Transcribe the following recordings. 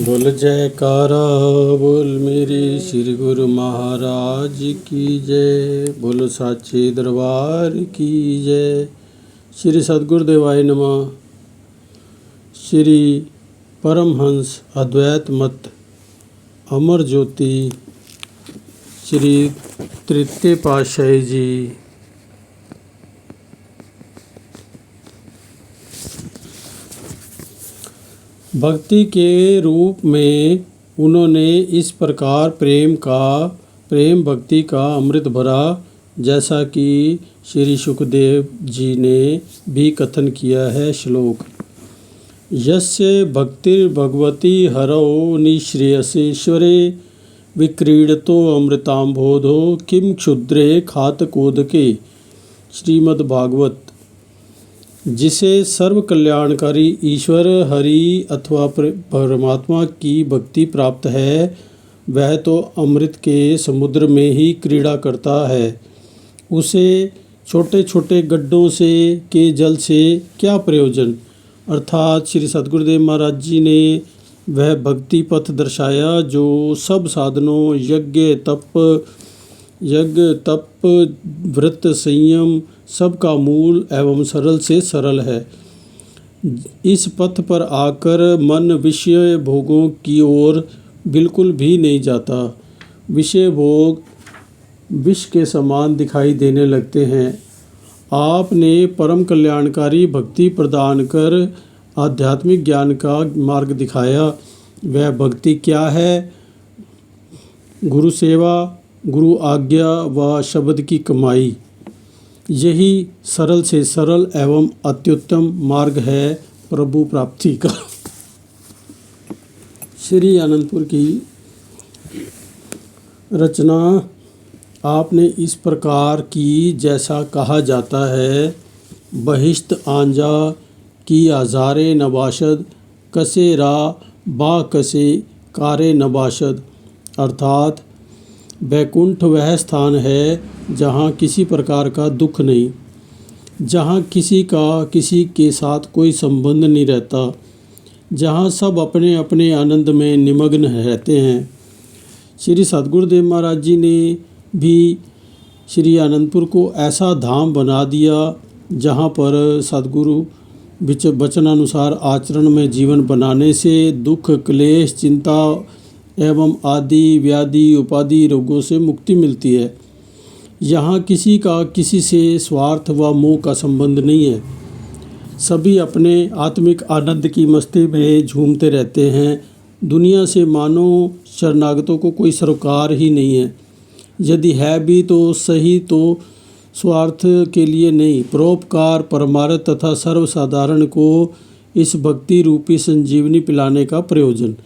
बोल जयकारा बोल मेरे श्री गुरु महाराज की जय। बोलो साचे दरबार की जय। श्री सद्गुरुदेवाय नमः। श्री परमहंस अद्वैत मत अमर ज्योति श्री तृतीय पातशाही जी। भक्ति के रूप में उन्होंने इस प्रकार प्रेम भक्ति का अमृत भरा, जैसा कि श्री सुखदेव जी ने भी कथन किया है। श्लोक यस्य भक्तिर्भगवती हरौ निःश्रेयसेश्वरे विक्रीडतो अमृतांबोधो किम क्षुद्रे खातकोदके। श्रीमद्भागवत। जिसे सर्व कल्याणकारी ईश्वर हरि अथवा परमात्मा की भक्ति प्राप्त है, वह तो अमृत के समुद्र में ही क्रीड़ा करता है। उसे छोटे छोटे गड्ढों से के जल से क्या प्रयोजन। अर्थात श्री सद्गुरुदेव महाराज जी ने वह भक्ति पथ दर्शाया जो सब साधनों यज्ञ तप व्रत संयम सबका मूल एवं सरल से सरल है। इस पथ पर आकर मन विषय भोगों की ओर बिल्कुल भी नहीं जाता। विषय भोग विष के समान दिखाई देने लगते हैं। आपने परम कल्याणकारी भक्ति प्रदान कर आध्यात्मिक ज्ञान का मार्ग दिखाया। वह भक्ति क्या है? गुरु सेवा, गुरु आज्ञा व शब्द की कमाई, यही सरल से सरल एवं अत्युत्तम मार्ग है प्रभु प्राप्ति का। श्री आनंदपुर की रचना आपने इस प्रकार की, जैसा कहा जाता है, बहिश्त आंजा की आजारे नबाशद कसे रा बा कसे कारे नबाशद। अर्थात वैकुंठ वह स्थान है जहाँ किसी प्रकार का दुख नहीं, जहाँ किसी का किसी के साथ कोई संबंध नहीं रहता, जहाँ सब अपने अपने आनंद में निमग्न रहते हैं। श्री सद्गुरुदेव महाराज जी ने भी श्री आनंदपुर को ऐसा धाम बना दिया जहाँ पर सद्गुरु वचनानुसार आचरण में जीवन बनाने से दुख क्लेश चिंता एवं आदि व्याधि उपाधि रोगों से मुक्ति मिलती है। यहाँ किसी का किसी से स्वार्थ व मोह का संबंध नहीं है। सभी अपने आत्मिक आनंद की मस्ती में झूमते रहते हैं। दुनिया से मानो शरणागतों को कोई सरोकार ही नहीं है। यदि है भी तो सही तो स्वार्थ के लिए नहीं, परोपकार परमार्थ तथा सर्वसाधारण को इस भक्ति रूपी संजीवनी पिलाने का प्रयोजन।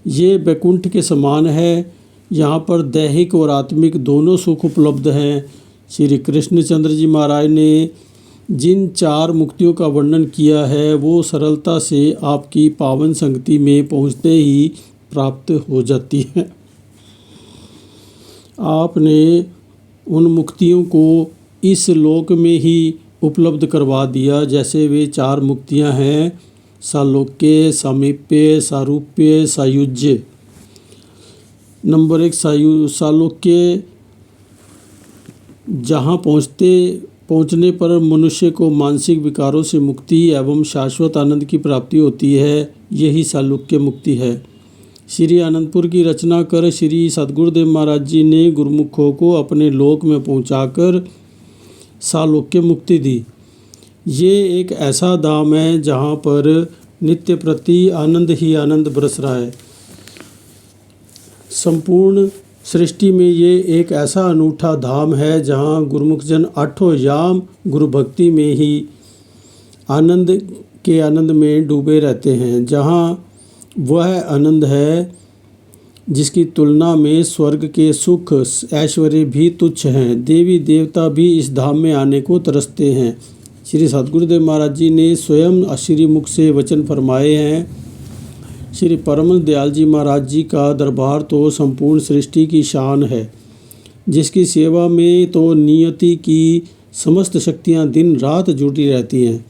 ये वैकुंठ के समान है। यहाँ पर दैहिक और आत्मिक दोनों सुख उपलब्ध हैं। श्री कृष्णचंद्र जी महाराज ने जिन 4 मुक्तियों का वर्णन किया है, वो सरलता से आपकी पावन संगति में पहुँचते ही प्राप्त हो जाती हैं। आपने उन मुक्तियों को इस लोक में ही उपलब्ध करवा दिया। जैसे वे 4 मुक्तियाँ हैं, सालोक्य, सामीप्य, सारूप्य, सायुज्य। नंबर 1 सालोक्य, जहाँ पहुँचने पर मनुष्य को मानसिक विकारों से मुक्ति एवं शाश्वत आनंद की प्राप्ति होती है, यही सालोक्य मुक्ति है। श्री आनंदपुर की रचना कर श्री सद्गुरुदेव महाराज जी ने गुरुमुखों को अपने लोक में पहुँचाकर सालोक्य मुक्ति दी। ये एक ऐसा धाम है जहाँ पर नित्य प्रति आनंद ही आनंद बरस रहा है। संपूर्ण सृष्टि में ये एक ऐसा अनूठा धाम है जहाँ गुरुमुख जन 8 याम गुरु भक्ति में ही आनंद में डूबे रहते हैं। जहाँ वह आनंद है जिसकी तुलना में स्वर्ग के सुख ऐश्वर्य भी तुच्छ हैं। देवी देवता भी इस धाम में आने को तरसते हैं। श्री सद्गुरुदेव महाराज जी ने स्वयं श्री मुख से वचन फरमाए हैं। श्री परमहंस दयाल जी महाराज जी का दरबार तो संपूर्ण सृष्टि की शान है, जिसकी सेवा में तो नियति की समस्त शक्तियाँ दिन रात जुटी रहती हैं।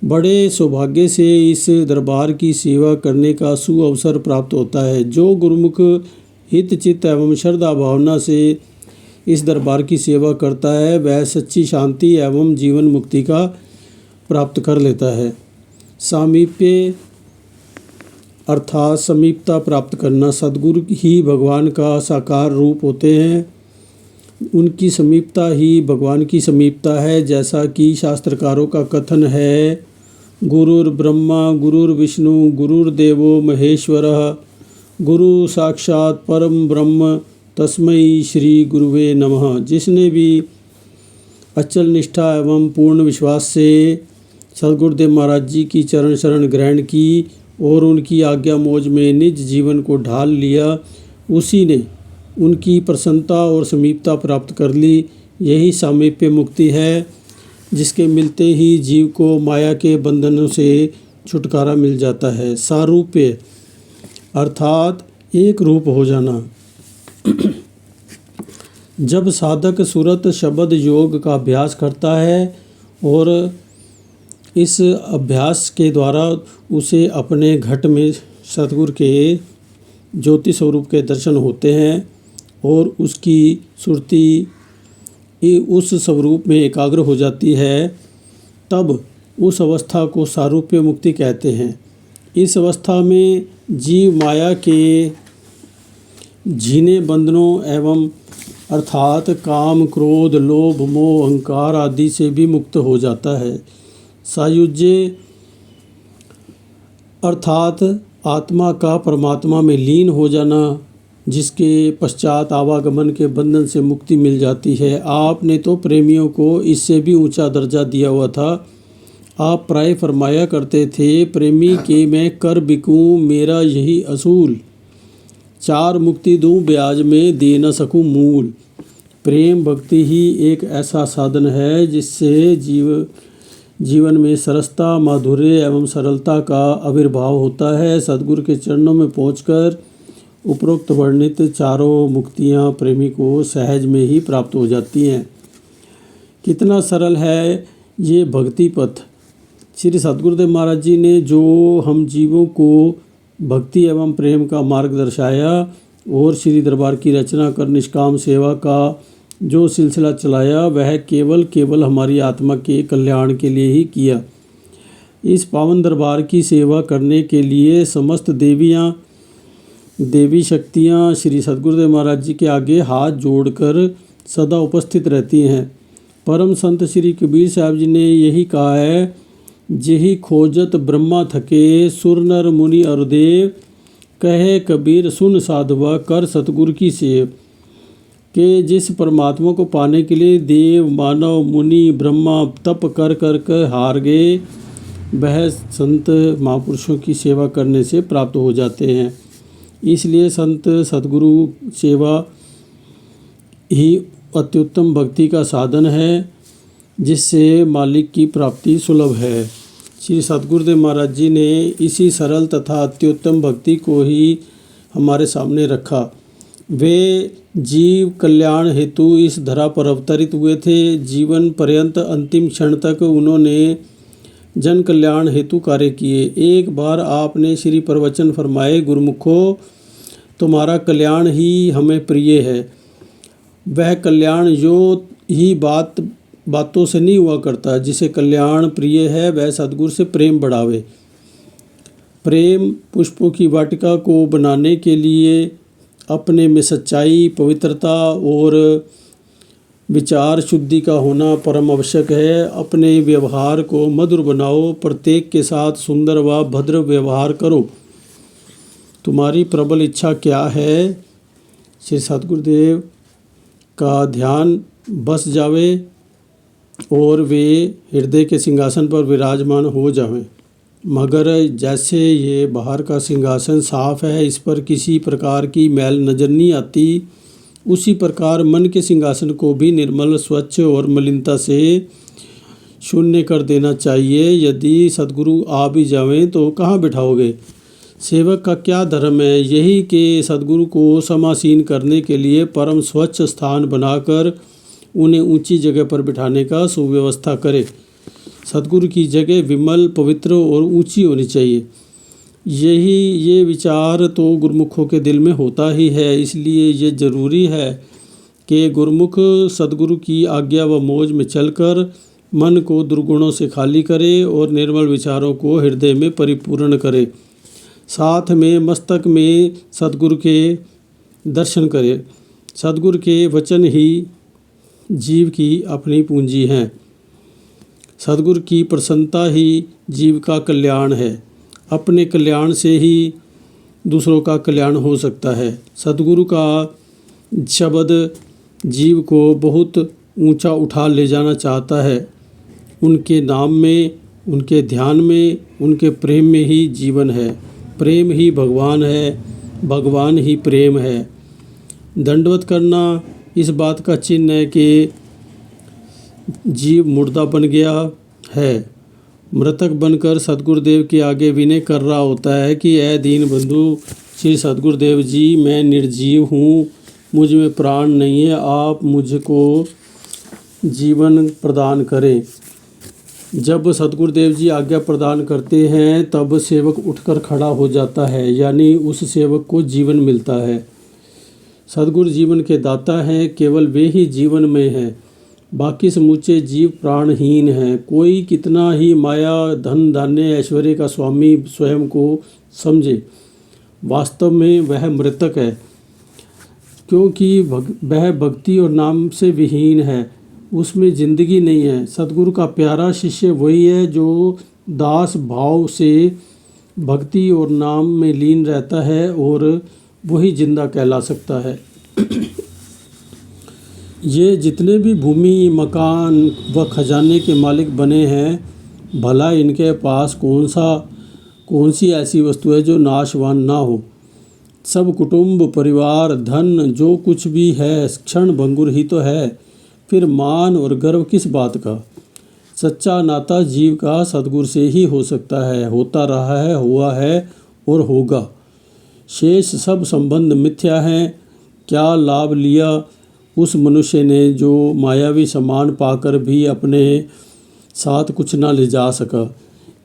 बड़े सौभाग्य से इस दरबार की सेवा करने का सुअवसर प्राप्त होता है। जो गुरुमुख हित चित्त एवं श्रद्धा भावना से इस दरबार की सेवा करता है वह सच्ची शांति एवं जीवन मुक्ति का प्राप्त कर लेता है। सामीप्य अर्थात समीपता प्राप्त करना। सद्गुरु ही भगवान का साकार रूप होते हैं, उनकी समीपता ही भगवान की समीपता है। जैसा कि शास्त्रकारों का कथन है, गुरुर् ब्रह्मा गुरुर्विष्णु गुरुर्देवो महेश्वरः गुरु साक्षात परम ब्रह्म तस्मै श्री गुरुवे नमः। जिसने भी अचल निष्ठा एवं पूर्ण विश्वास से सद्गुरुदेव महाराज जी की चरण शरण ग्रहण की और उनकी आज्ञा मौज में निज जीवन को ढाल लिया, उसी ने उनकी प्रसन्नता और समीपता प्राप्त कर ली। यही सामीप्य मुक्ति है, जिसके मिलते ही जीव को माया के बंधनों से छुटकारा मिल जाता है। सारूप्य अर्थात एक रूप हो जाना। जब साधक सुरत शब्द योग का अभ्यास करता है और इस अभ्यास के द्वारा उसे अपने घट में सतगुरु के ज्योति स्वरूप के दर्शन होते हैं और उसकी सुरति उस स्वरूप में एकाग्र हो जाती है, तब उस अवस्था को सारूप्य मुक्ति कहते हैं। इस अवस्था में जीव माया के झीने बंधनों एवं अर्थात काम क्रोध लोभ मोह अहंकार आदि से भी मुक्त हो जाता है। सायुज्य अर्थात आत्मा का परमात्मा में लीन हो जाना, जिसके पश्चात आवागमन के बंधन से मुक्ति मिल जाती है। आपने तो प्रेमियों को इससे भी ऊंचा दर्जा दिया हुआ था। आप प्राय फरमाया करते थे, प्रेमी के मैं कर बिकूं मेरा यही असूल, चार मुक्ति दूं ब्याज में दे न सकूं मूल। प्रेम भक्ति ही एक ऐसा साधन है जिससे जीवन में सरसता माधुर्य एवं सरलता का आविर्भाव होता है। सद्गुरु के चरणों में पहुंचकर उपरोक्त वर्णित चारों मुक्तियां प्रेमी को सहज में ही प्राप्त हो जाती हैं। कितना सरल है ये भक्ति पथ। श्री सद्गुरुदेव महाराज जी ने जो हम जीवों को भक्ति एवं प्रेम का मार्ग दर्शाया और श्री दरबार की रचना कर निष्काम सेवा का जो सिलसिला चलाया, वह केवल हमारी आत्मा के कल्याण के लिए ही किया। इस पावन दरबार की सेवा करने के लिए समस्त देवी शक्तियाँ श्री सद्गुरुदेव महाराज जी के आगे हाथ जोड़कर सदा उपस्थित रहती हैं। परम संत श्री कबीर साहब जी ने यही कहा है, जेहि खोजत ब्रह्मा थके सुर नर मुनि अरुदेव, कहे कबीर सुन साधवा कर सतगुरु की सेव। कि जिस परमात्मा को पाने के लिए देव मानव मुनि ब्रह्मा तप कर कर हार गए, वह संत महापुरुषों की सेवा करने से प्राप्त हो जाते हैं। इसलिए संत सद्गुरु सेवा ही अत्युत्तम भक्ति का साधन है, जिससे मालिक की प्राप्ति सुलभ है। श्री सद्गुरुदेव महाराज जी ने इसी सरल तथा अत्युत्तम भक्ति को ही हमारे सामने रखा। वे जीव कल्याण हेतु इस धरा पर अवतरित हुए थे। जीवन पर्यंत अंतिम क्षण तक उन्होंने जन कल्याण हेतु कार्य किए। एक बार आपने श्री प्रवचन फरमाए, गुरुमुखो तुम्हारा कल्याण ही हमें प्रिय है। वह कल्याण जो ही बातों से नहीं हुआ करता, जिसे कल्याण प्रिय है वह सद्गुरु से प्रेम बढ़ावे। प्रेम पुष्पों की वाटिका को बनाने के लिए अपने में सच्चाई पवित्रता और विचार शुद्धि का होना परम आवश्यक है। अपने व्यवहार को मधुर बनाओ, प्रत्येक के साथ सुंदर व भद्र व्यवहार करो। तुम्हारी प्रबल इच्छा क्या है? श्री सद्गुरुदेव का ध्यान बस जावे और वे हृदय के सिंहासन पर विराजमान हो जावें। मगर जैसे ये बाहर का सिंहासन साफ है, इस पर किसी प्रकार की मैल नज़र नहीं आती, उसी प्रकार मन के सिंहासन को भी निर्मल स्वच्छ और मलिनता से शून्य कर देना चाहिए। यदि सद्गुरु आ भी जावें तो कहाँ बिठाओगे? सेवक का क्या धर्म है? यही कि सद्गुरु को समासीन करने के लिए परम स्वच्छ स्थान बनाकर उन्हें ऊंची जगह पर बिठाने का सुव्यवस्था करे। सद्गुरु की जगह विमल, पवित्र और ऊंची होनी चाहिए। ये विचार तो गुरुमुखों के दिल में होता ही है। इसलिए ये जरूरी है कि गुरुमुख सद्गुरु की आज्ञा व मौज में चलकर मन को दुर्गुणों से खाली करे और निर्मल विचारों को हृदय में परिपूर्ण करे। साथ में मस्तक में सद्गुरु के दर्शन करे। सद्गुरु के वचन ही जीव की अपनी पूंजी हैं। सद्गुरु की प्रसन्नता ही जीव का कल्याण है। अपने कल्याण से ही दूसरों का कल्याण हो सकता है। सद्गुरु का शब्द जीव को बहुत ऊंचा उठा ले जाना चाहता है। उनके नाम में, उनके ध्यान में, उनके प्रेम में ही जीवन है। प्रेम ही भगवान है, भगवान ही प्रेम है। दंडवत करना इस बात का चिन्ह है कि जीव मुर्दा बन गया है। मृतक बनकर सद्गुरुदेव के आगे विनय कर रहा होता है कि ऐ दीन बंधु श्री सद्गुरुदेव जी, मैं निर्जीव हूँ, मुझ में प्राण नहीं है, आप मुझको जीवन प्रदान करें। जब सद्गुरुदेव जी आज्ञा प्रदान करते हैं तब सेवक उठकर खड़ा हो जाता है, यानी उस सेवक को जीवन मिलता है। सद्गुरु जीवन के दाता हैं, केवल वे ही जीवन में हैं। बाकी समूचे जीव प्राणहीन हैं। कोई कितना ही माया, धन, धान्य, ऐश्वर्य का स्वामी स्वयं को समझे, वास्तव में वह मृतक है, क्योंकि वह भक्ति और नाम से विहीन है। उसमें जिंदगी नहीं है। सद्गुरु का प्यारा शिष्य वही है जो दास भाव से भक्ति और नाम में लीन रहता है और वही जिंदा कहला सकता है। ये जितने भी भूमि, मकान व खजाने के मालिक बने हैं, भला इनके पास कौन सी ऐसी वस्तु है जो नाशवान ना हो। सब कुटुंब, परिवार, धन जो कुछ भी है क्षण भंगुर ही तो है। फिर मान और गर्व किस बात का। सच्चा नाता जीव का सद्गुरु से ही हो सकता है, होता रहा है, हुआ है और होगा। शेष सब संबंध मिथ्या हैं। क्या लाभ लिया उस मनुष्य ने जो मायावी सामान पाकर भी अपने साथ कुछ ना ले जा सका।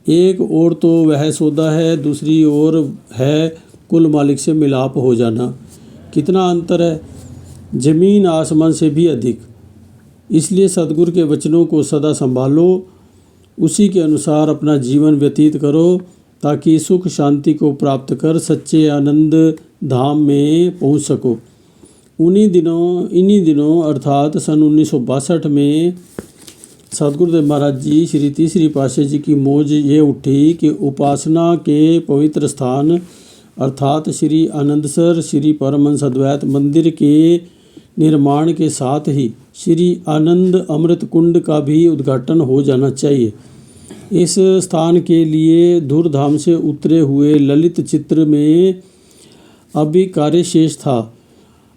एक और तो वह सौदा है, दूसरी ओर है कुल मालिक से मिलाप हो जाना। कितना अंतर है, जमीन आसमान से भी अधिक। इसलिए सद्गुरु के वचनों को सदा संभालो, उसी के अनुसार अपना जीवन व्यतीत करो, ताकि सुख शांति को प्राप्त कर सच्चे आनंद धाम में पहुंच सको। इन्हीं दिनों अर्थात सन 1962 में सद्गुरुदेव महाराज जी श्री तीसरी पातशाही जी की मौज ये उठी कि उपासना के पवित्र स्थान अर्थात श्री आनंदसर श्री परमहंस अद्वैत मंदिर के निर्माण के साथ ही श्री आनंद अमृत कुंड का भी उद्घाटन हो जाना चाहिए। इस स्थान के लिए धूर्धाम से उतरे हुए ललित चित्र में अभी कार्य शेष था।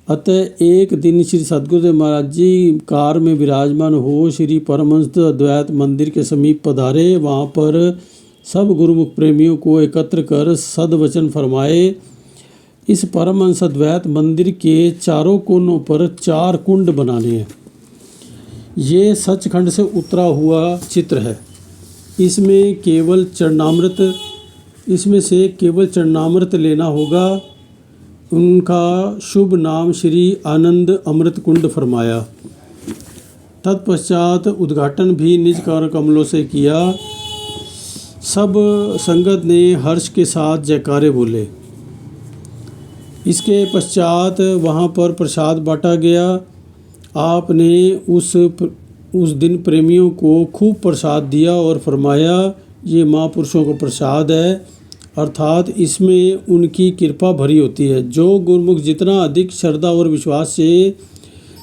अतः एक दिन श्री सद्गुरुदेव महाराज जी कार में विराजमान हो श्री परमहंस अद्वैत मंदिर के समीप पधारे। वहाँ पर सब गुरुमुख प्रेमियों को एकत्र कर सद्वचन फरमाए। इस परमहंस अद्वैत मंदिर के चारों कोनों पर 4 कुंड बनाने हैं। ये सचखंड से उतरा हुआ चित्र है। इसमें से केवल चरणामृत लेना होगा। उनका शुभ नाम श्री आनंद अमृत कुंड फरमाया। तत्पश्चात उद्घाटन भी निज कर कमलों से किया। सब संगत ने हर्ष के साथ जयकारे बोले। इसके पश्चात वहाँ पर प्रसाद बांटा गया। आपने उस दिन प्रेमियों को खूब प्रसाद दिया और फरमाया, ये महापुरुषों का प्रसाद है, अर्थात इसमें उनकी कृपा भरी होती है। जो गुरुमुख जितना अधिक श्रद्धा और विश्वास से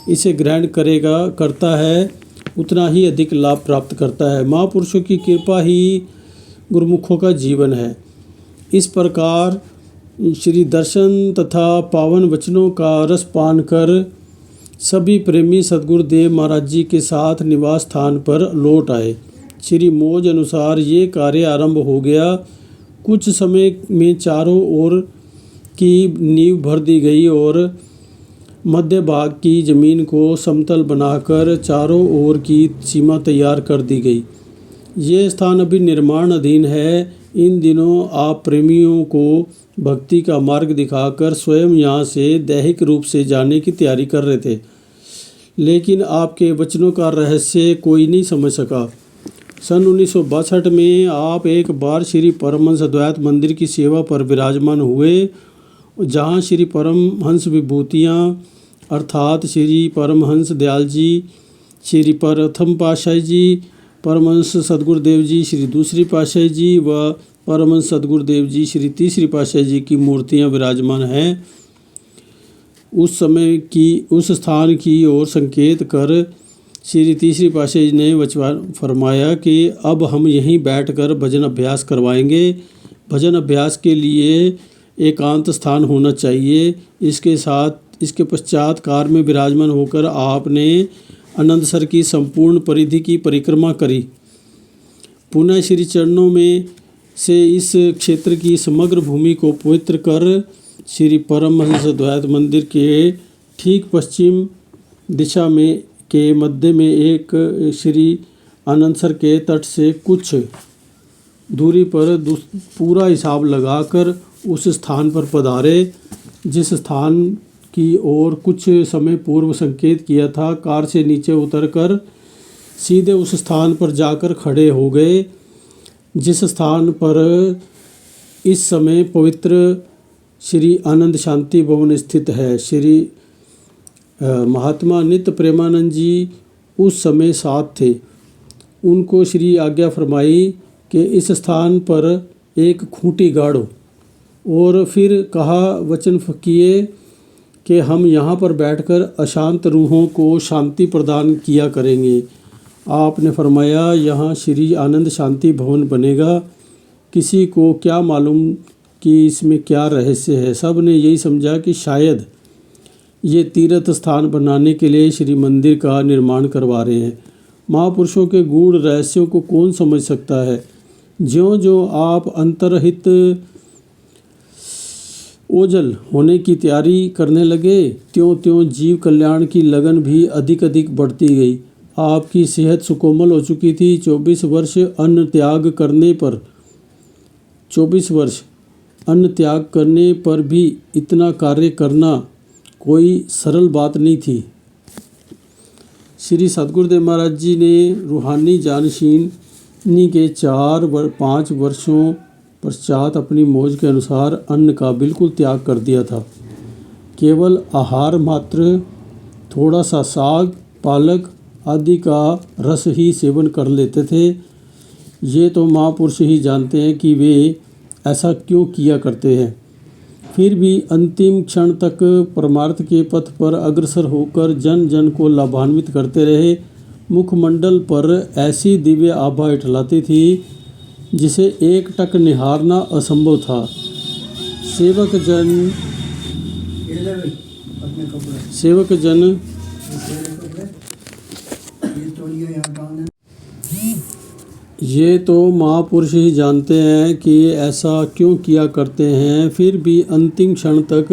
इसे ग्रहण करता है, उतना ही अधिक लाभ प्राप्त करता है। महापुरुषों की कृपा ही गुरुमुखों का जीवन है। इस प्रकार श्री दर्शन तथा पावन वचनों का रस पान कर सभी प्रेमी सद्गुरुदेव महाराज जी के साथ निवास स्थान पर लौट आए। श्री मौज अनुसार ये कार्य आरंभ हो गया। कुछ समय में चारों ओर की नींव भर दी गई और मध्य भाग की जमीन को समतल बनाकर चारों ओर की सीमा तैयार कर दी गई। ये स्थान अभी निर्माण अधीन है। इन दिनों आप प्रेमियों को भक्ति का मार्ग दिखाकर स्वयं यहाँ से दैहिक रूप से जाने की तैयारी कर रहे थे, लेकिन आपके वचनों का रहस्य कोई नहीं समझ सका। सन 1962 में आप एक बार श्री परमहंस अद्वैत मंदिर की सेवा पर विराजमान हुए, जहाँ श्री परमहंस विभूतियाँ अर्थात श्री परमहंस दयाल जी, श्री प्रथम पातशाही जी, परमहंस सदगुरुदेव जी श्री दूसरी पातशाही जी व परमहंस सदगुरुदेव जी श्री तीसरी पातशाही जी की मूर्तियाँ विराजमान हैं। उस समय की उस स्थान की ओर संकेत कर श्री तीसरी पातशाही ने वचन फरमाया कि अब हम यहीं बैठकर भजन अभ्यास करवाएंगे। भजन अभ्यास के लिए एकांत स्थान होना चाहिए। इसके पश्चात कार में विराजमान होकर आपने अनंतसर की संपूर्ण परिधि की परिक्रमा करी। पुनः श्री चरणों में से इस क्षेत्र की समग्र भूमि को पवित्र कर श्री परमहंस अद्वैत मंदिर के ठीक पश्चिम दिशा में के मध्य में एक श्री अनंतसर के तट से कुछ दूरी पर पूरा हिसाब लगाकर उस स्थान पर पधारे, जिस स्थान की ओर कुछ समय पूर्व संकेत किया था। कार से नीचे उतरकर सीधे उस स्थान पर जाकर खड़े हो गए, जिस स्थान पर इस समय पवित्र श्री आनंद शांति भवन स्थित है। श्री महात्मा नित्य प्रेमानंद जी उस समय साथ थे। उनको श्री आज्ञा फरमाई कि इस स्थान पर एक खूंटी गाड़ो, और फिर कहा वचन किए कि हम यहाँ पर बैठकर अशांत रूहों को शांति प्रदान किया करेंगे। आपने फरमाया यहाँ श्री आनंद शांति भवन बनेगा। किसी को क्या मालूम कि इसमें क्या रहस्य है। सब ने यही समझा कि शायद ये तीर्थ स्थान बनाने के लिए श्री मंदिर का निर्माण करवा रहे हैं। महापुरुषों के गूढ़ रहस्यों को कौन समझ सकता है। ज्यों ज्यों आप अंतर्हित ओझल होने की तैयारी करने लगे, त्यों त्यों जीव कल्याण की लगन भी अधिक अधिक बढ़ती गई। आपकी सेहत सुकोमल हो चुकी थी। 24 वर्ष अन्न त्याग करने पर भी इतना कार्य करना कोई सरल बात नहीं थी। श्री सतगुरुदेव महाराज जी ने रूहानी जानशीनी के 4-5 वर्षों पश्चात अपनी मौज के अनुसार अन्न का बिल्कुल त्याग कर दिया था। केवल आहार मात्र थोड़ा सा साग, पालक आदि का रस ही सेवन कर लेते थे। ये तो महापुरुष ही जानते हैं कि वे ऐसा क्यों किया करते हैं। फिर भी अंतिम क्षण तक परमार्थ के पथ पर अग्रसर होकर जन जन को लाभान्वित करते रहे। मुखमंडल पर ऐसी दिव्य आभा इठलाती थी जिसे एक टक निहारना असंभव था। सेवक जन ये तो महापुरुष ही जानते हैं कि ऐसा क्यों किया करते हैं। फिर भी अंतिम क्षण तक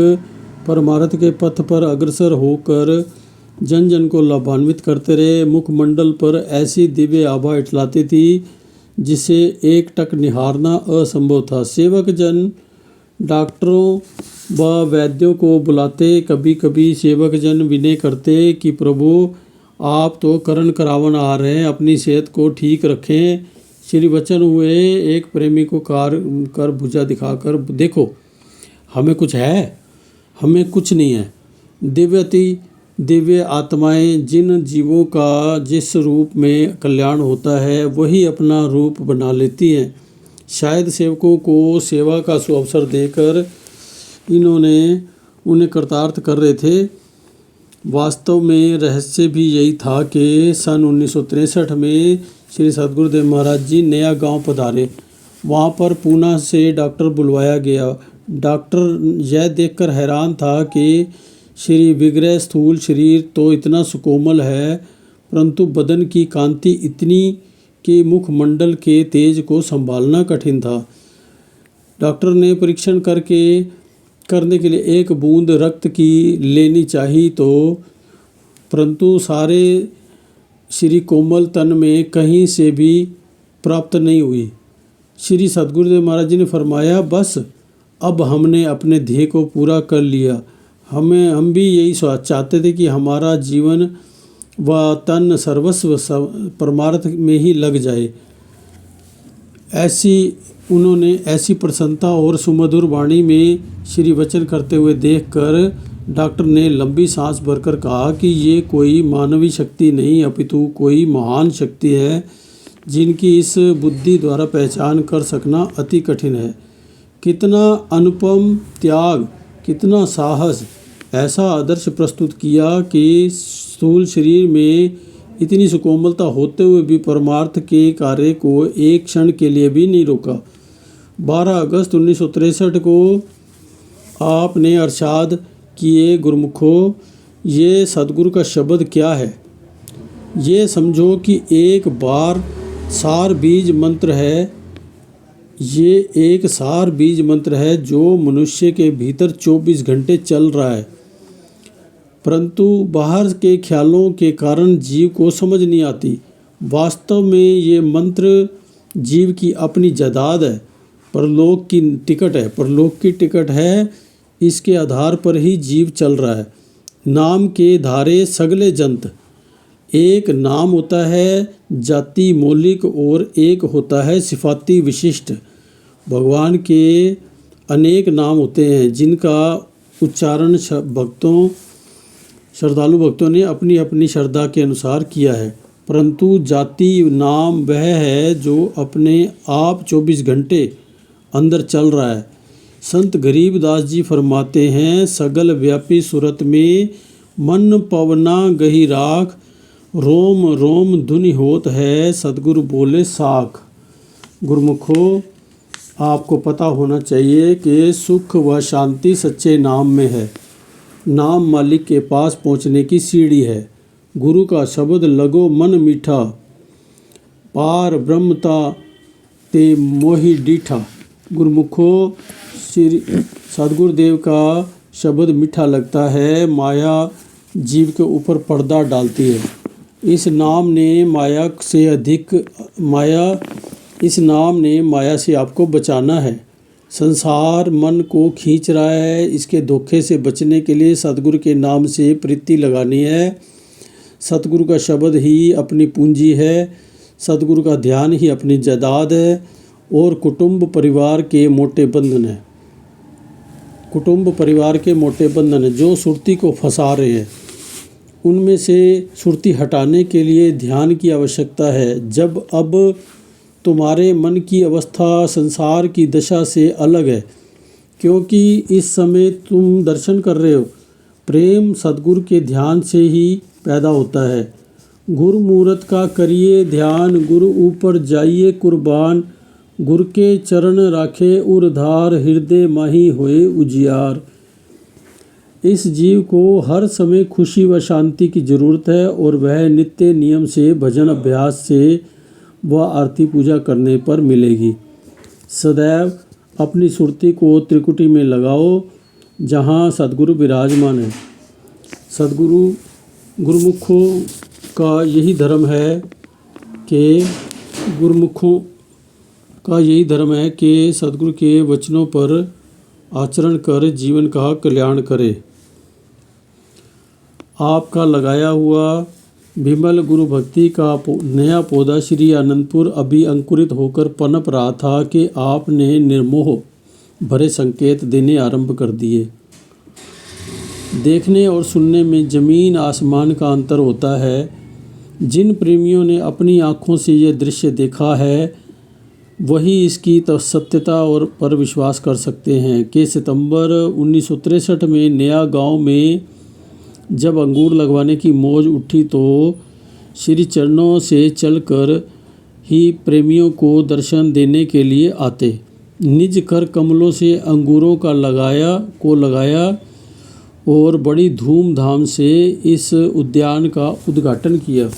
परमार्थ के पथ पर अग्रसर होकर जन जन को लाभान्वित करते रहे। मुखमंडल पर ऐसी दिव्य आभा इठलाती थी जिसे एक टक निहारना असंभव था। सेवक जन डॉक्टरों व वैद्यों को बुलाते। कभी कभी सेवक जन विनय करते कि प्रभु आप तो करण करावन आ रहे हैं, अपनी सेहत को ठीक रखें। श्री वचन हुए एक प्रेमी को कर भुजा दिखाकर, देखो हमें कुछ है, हमें कुछ नहीं है। दिव्य आत्माएं जिन जीवों का जिस रूप में कल्याण होता है वही अपना रूप बना लेती हैं। शायद सेवकों को सेवा का सुअवसर देकर इन्होंने उन्हें कृतार्थ कर रहे थे। वास्तव में रहस्य भी यही था कि सन 1963 में श्री सतगुरुदेव महाराज जी नया गांव पधारे। वहां पर पूना से डॉक्टर बुलवाया गया। डॉक्टर यह देखकर हैरान था कि श्री विग्रह स्थूल शरीर तो इतना सुकोमल है, परंतु बदन की कांति इतनी कि मुखमंडल के तेज को संभालना कठिन था। डॉक्टर ने परीक्षण करने के लिए एक बूंद रक्त की लेनी चाहिए तो, परंतु सारे श्री कोमल तन में कहीं से भी प्राप्त नहीं हुई। श्री सद्गुरुदेव महाराज जी ने फरमाया, बस अब हमने अपने ध्येय को पूरा कर लिया। हम भी यही चाहते थे कि हमारा जीवन व तन सर्वस्व परमार्थ में ही लग जाए। उन्होंने ऐसी प्रसन्नता और सुमधुर वाणी में श्री वचन करते हुए देखकर डॉक्टर ने लंबी सांस भरकर कहा कि ये कोई मानवीय शक्ति नहीं अपितु कोई महान शक्ति है, जिनकी इस बुद्धि द्वारा पहचान कर सकना अति कठिन है। कितना अनुपम त्याग, कितना साहस! ऐसा आदर्श प्रस्तुत किया कि स्थूल शरीर में इतनी सुकोमलता होते हुए भी परमार्थ के कार्य को एक क्षण के लिए भी नहीं रोका। 12 अगस्त 1963 को आपने अर्शाद किए, गुरुमुखो, ये सद्गुरु का शब्द क्या है? ये समझो कि एक बार सार बीज मंत्र है। ये एक सार बीज मंत्र है जो मनुष्य के भीतर 24 घंटे चल रहा है, परंतु बाहर के ख्यालों के कारण जीव को समझ नहीं आती। वास्तव में ये मंत्र जीव की अपनी जायदाद है, परलोक की टिकट है। इसके आधार पर ही जीव चल रहा है। नाम के धारे सगले जंत। एक नाम होता है जाति मौलिक और एक होता है सिफाती विशिष्ट। भगवान के अनेक नाम होते हैं जिनका उच्चारण श्रद्धालु भक्तों ने अपनी अपनी श्रद्धा के अनुसार किया है, परंतु जाति नाम वह है जो अपने आप 24 घंटे अंदर चल रहा है। संत गरीबदास जी फरमाते हैं, सगल व्यापी सूरत में मन पवना गही राख, रोम रोम धुनि होत है सद्गुरु बोले साख। गुरुमुखो, आपको पता होना चाहिए कि सुख व शांति सच्चे नाम में है। नाम मालिक के पास पहुँचने की सीढ़ी है। गुरु का शब्द लगो मन मीठा, पार ब्रह्मता ते मोहि डीठा। गुरुमुखो, श्री सद्गुरुदेव का शब्द मीठा लगता है, माया जीव के ऊपर पर्दा डालती है। इस नाम ने माया से आपको बचाना है। संसार मन को खींच रहा है, इसके धोखे से बचने के लिए सद्गुरु के नाम से प्रीति लगानी है। सतगुरु का शब्द ही अपनी पूंजी है, सतगुरु का ध्यान ही अपनी जायदाद है, और कुटुंब परिवार के मोटे बंधन है। जो सुरती को फंसा रहे हैं, उनमें से सुरती हटाने के लिए ध्यान की आवश्यकता है। जब अब तुम्हारे मन की अवस्था संसार की दशा से अलग है, क्योंकि इस समय तुम दर्शन कर रहे हो। प्रेम सद्गुरु के ध्यान से ही पैदा होता है। गुरु मूरत का करिए ध्यान, गुरु ऊपर जाइए कुर्बान, गुरु के चरण राखे उरधार, हृदय माही होए उजियार। इस जीव को हर समय खुशी व शांति की जरूरत है, और वह नित्य नियम से भजन अभ्यास से व आरती पूजा करने पर मिलेगी। सदैव अपनी सुरती को त्रिकुटी में लगाओ जहाँ सद्गुरु विराजमान है। गुरुमुखों का यही धर्म है कि सद्गुरु के वचनों पर आचरण कर जीवन का कल्याण करे। आपका लगाया हुआ विमल गुरु भक्ति का नया पौधा श्री आनंदपुर अभी अंकुरित होकर पनप रहा था कि आपने निर्मोह भरे संकेत देने आरंभ कर दिए। देखने और सुनने में ज़मीन आसमान का अंतर होता है। जिन प्रेमियों ने अपनी आँखों से ये दृश्य देखा है, वही इसकी सत्यता और पर विश्वास कर सकते हैं कि सितंबर 1963 में नया गांव में जब अंगूर लगवाने की मौज उठी तो श्री चरणों से चलकर ही प्रेमियों को दर्शन देने के लिए आते। निज कर कमलों से अंगूरों का लगाया और बड़ी धूमधाम से इस उद्यान का उद्घाटन किया।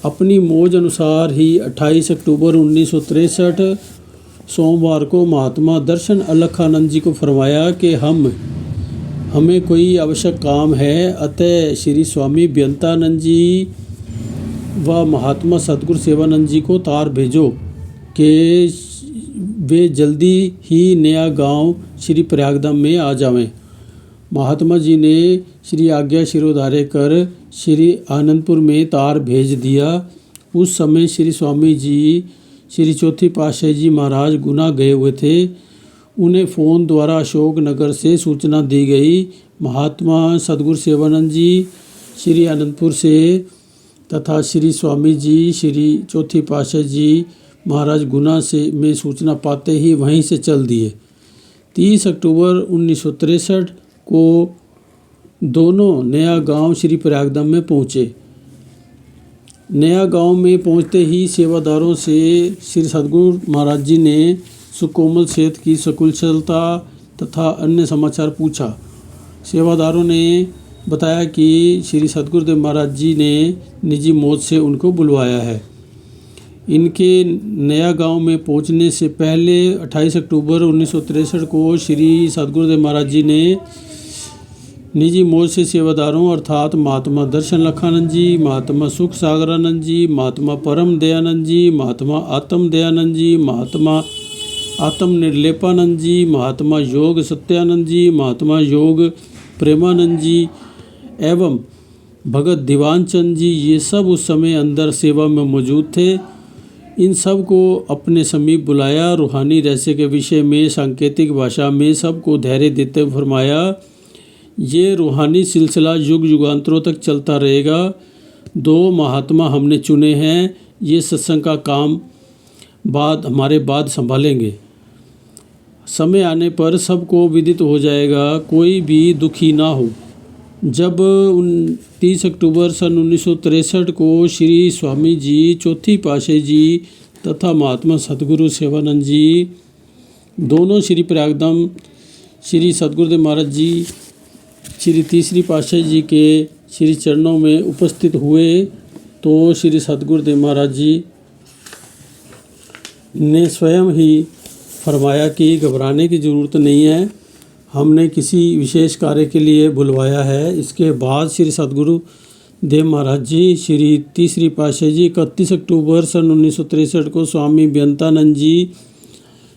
अपनी मौज अनुसार ही 28 अक्टूबर 1963 सोमवार को महात्मा दर्शन अलखानंद जी को फरमाया कि हमें कोई आवश्यक काम है, अतः श्री स्वामी बेअंतानंद जी व महात्मा सतगुरु सेवानंद जी को तार भेजो कि वे जल्दी ही नया गांव श्री प्रयागधाम में आ जावें। महात्मा जी ने श्री आज्ञा शिरोधार्य कर श्री आनंदपुर में तार भेज दिया। उस समय श्री स्वामी जी श्री चौथी पातशाही जी महाराज गुना गए हुए थे। उन्हें फ़ोन द्वारा अशोक नगर से सूचना दी गई। महात्मा सदगुरु सेवानंद जी श्री आनंदपुर से तथा श्री स्वामी जी श्री चौथी पातशाही जी महाराज गुना से में सूचना पाते ही वहीं से चल दिए। 30 अक्टूबर 1963 को दोनों नया गांव श्री प्रयागधाम में पहुँचे। नया गांव में पहुंचते ही सेवादारों से श्री सद्गुरु महाराज जी ने सुकोमल सेहत की सकुशलता तथा अन्य समाचार पूछा। सेवादारों ने बताया कि श्री सद्गुरुदेव महाराज जी ने निजी मौत से उनको बुलवाया है। इनके नया गांव में पहुंचने से पहले 28 अक्टूबर 1963 को श्री सद्गुरुदेव महाराज जी ने निजी मौज से सेवादारों अर्थात महात्मा दर्शन लखानंद जी, महात्मा सुख सागरानंद जी, महात्मा परम दयानंद जी, महात्मा आत्म दयानंद जी, महात्मा आत्म निर्लेपानंद जी, महात्मा योग सत्यानंद जी, महात्मा योग प्रेमानंद जी एवं भगत दीवान चंद जी, ये सब उस समय अंदर सेवा में मौजूद थे। इन सब को अपने समीप बुलाया। रूहानी रहस्य के विषय में सांकेतिक भाषा में सबको धैर्य देते हुए फरमाया, ये रूहानी सिलसिला युग युगांतरों तक चलता रहेगा। 2 महात्मा हमने चुने हैं, ये सत्संग का काम हमारे बाद संभालेंगे। समय आने पर सबको विदित हो जाएगा, कोई भी दुखी ना हो। जब 30 अक्टूबर सन 1963 को श्री स्वामी जी चौथी पातशाही जी तथा महात्मा सदगुरु सेवानंद जी दोनों श्री प्रयागधाम श्री सदगुरुदेव महाराज जी श्री तीसरी पातशाही जी के श्री चरणों में उपस्थित हुए तो श्री सदगुरुदेव महाराज जी ने स्वयं ही फरमाया कि घबराने की ज़रूरत नहीं है, हमने किसी विशेष कार्य के लिए बुलवाया है। इसके बाद श्री सदगुरु देव महाराज जी श्री तीसरी पातशाही जी 31 अक्टूबर सन 1963 को स्वामी बेअंतानंद जी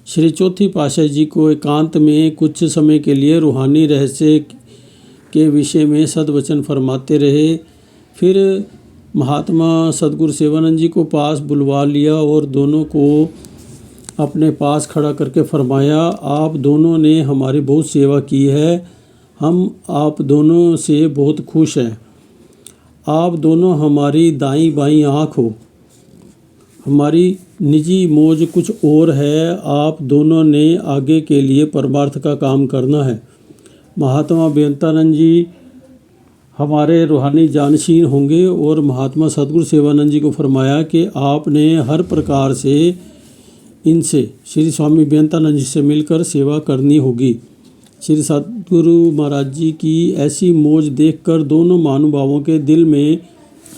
श्री चौथी पातशाही जी को एकांत में कुछ समय के लिए रूहानी रहस्य के विषय में सद्वचन फरमाते रहे। फिर महात्मा सदगुरु सेवानंद जी को पास बुलवा लिया और दोनों को अपने पास खड़ा करके फरमाया, आप दोनों ने हमारी बहुत सेवा की है, हम आप दोनों से बहुत खुश हैं। आप दोनों हमारी दाईं बाईं आँख हो। हमारी निजी मौज कुछ और है, आप दोनों ने आगे के लिए परमार्थ का काम करना है। महात्मा बेअंतानंद जी हमारे रूहानी जानशीन होंगे और महात्मा सदगुरु सेवानंद जी को फरमाया कि आपने हर प्रकार से इनसे श्री स्वामी बेअंतानंद जी से मिलकर सेवा करनी होगी। श्री सदगुरु महाराज जी की ऐसी मौज देखकर दोनों महानुभावों के दिल में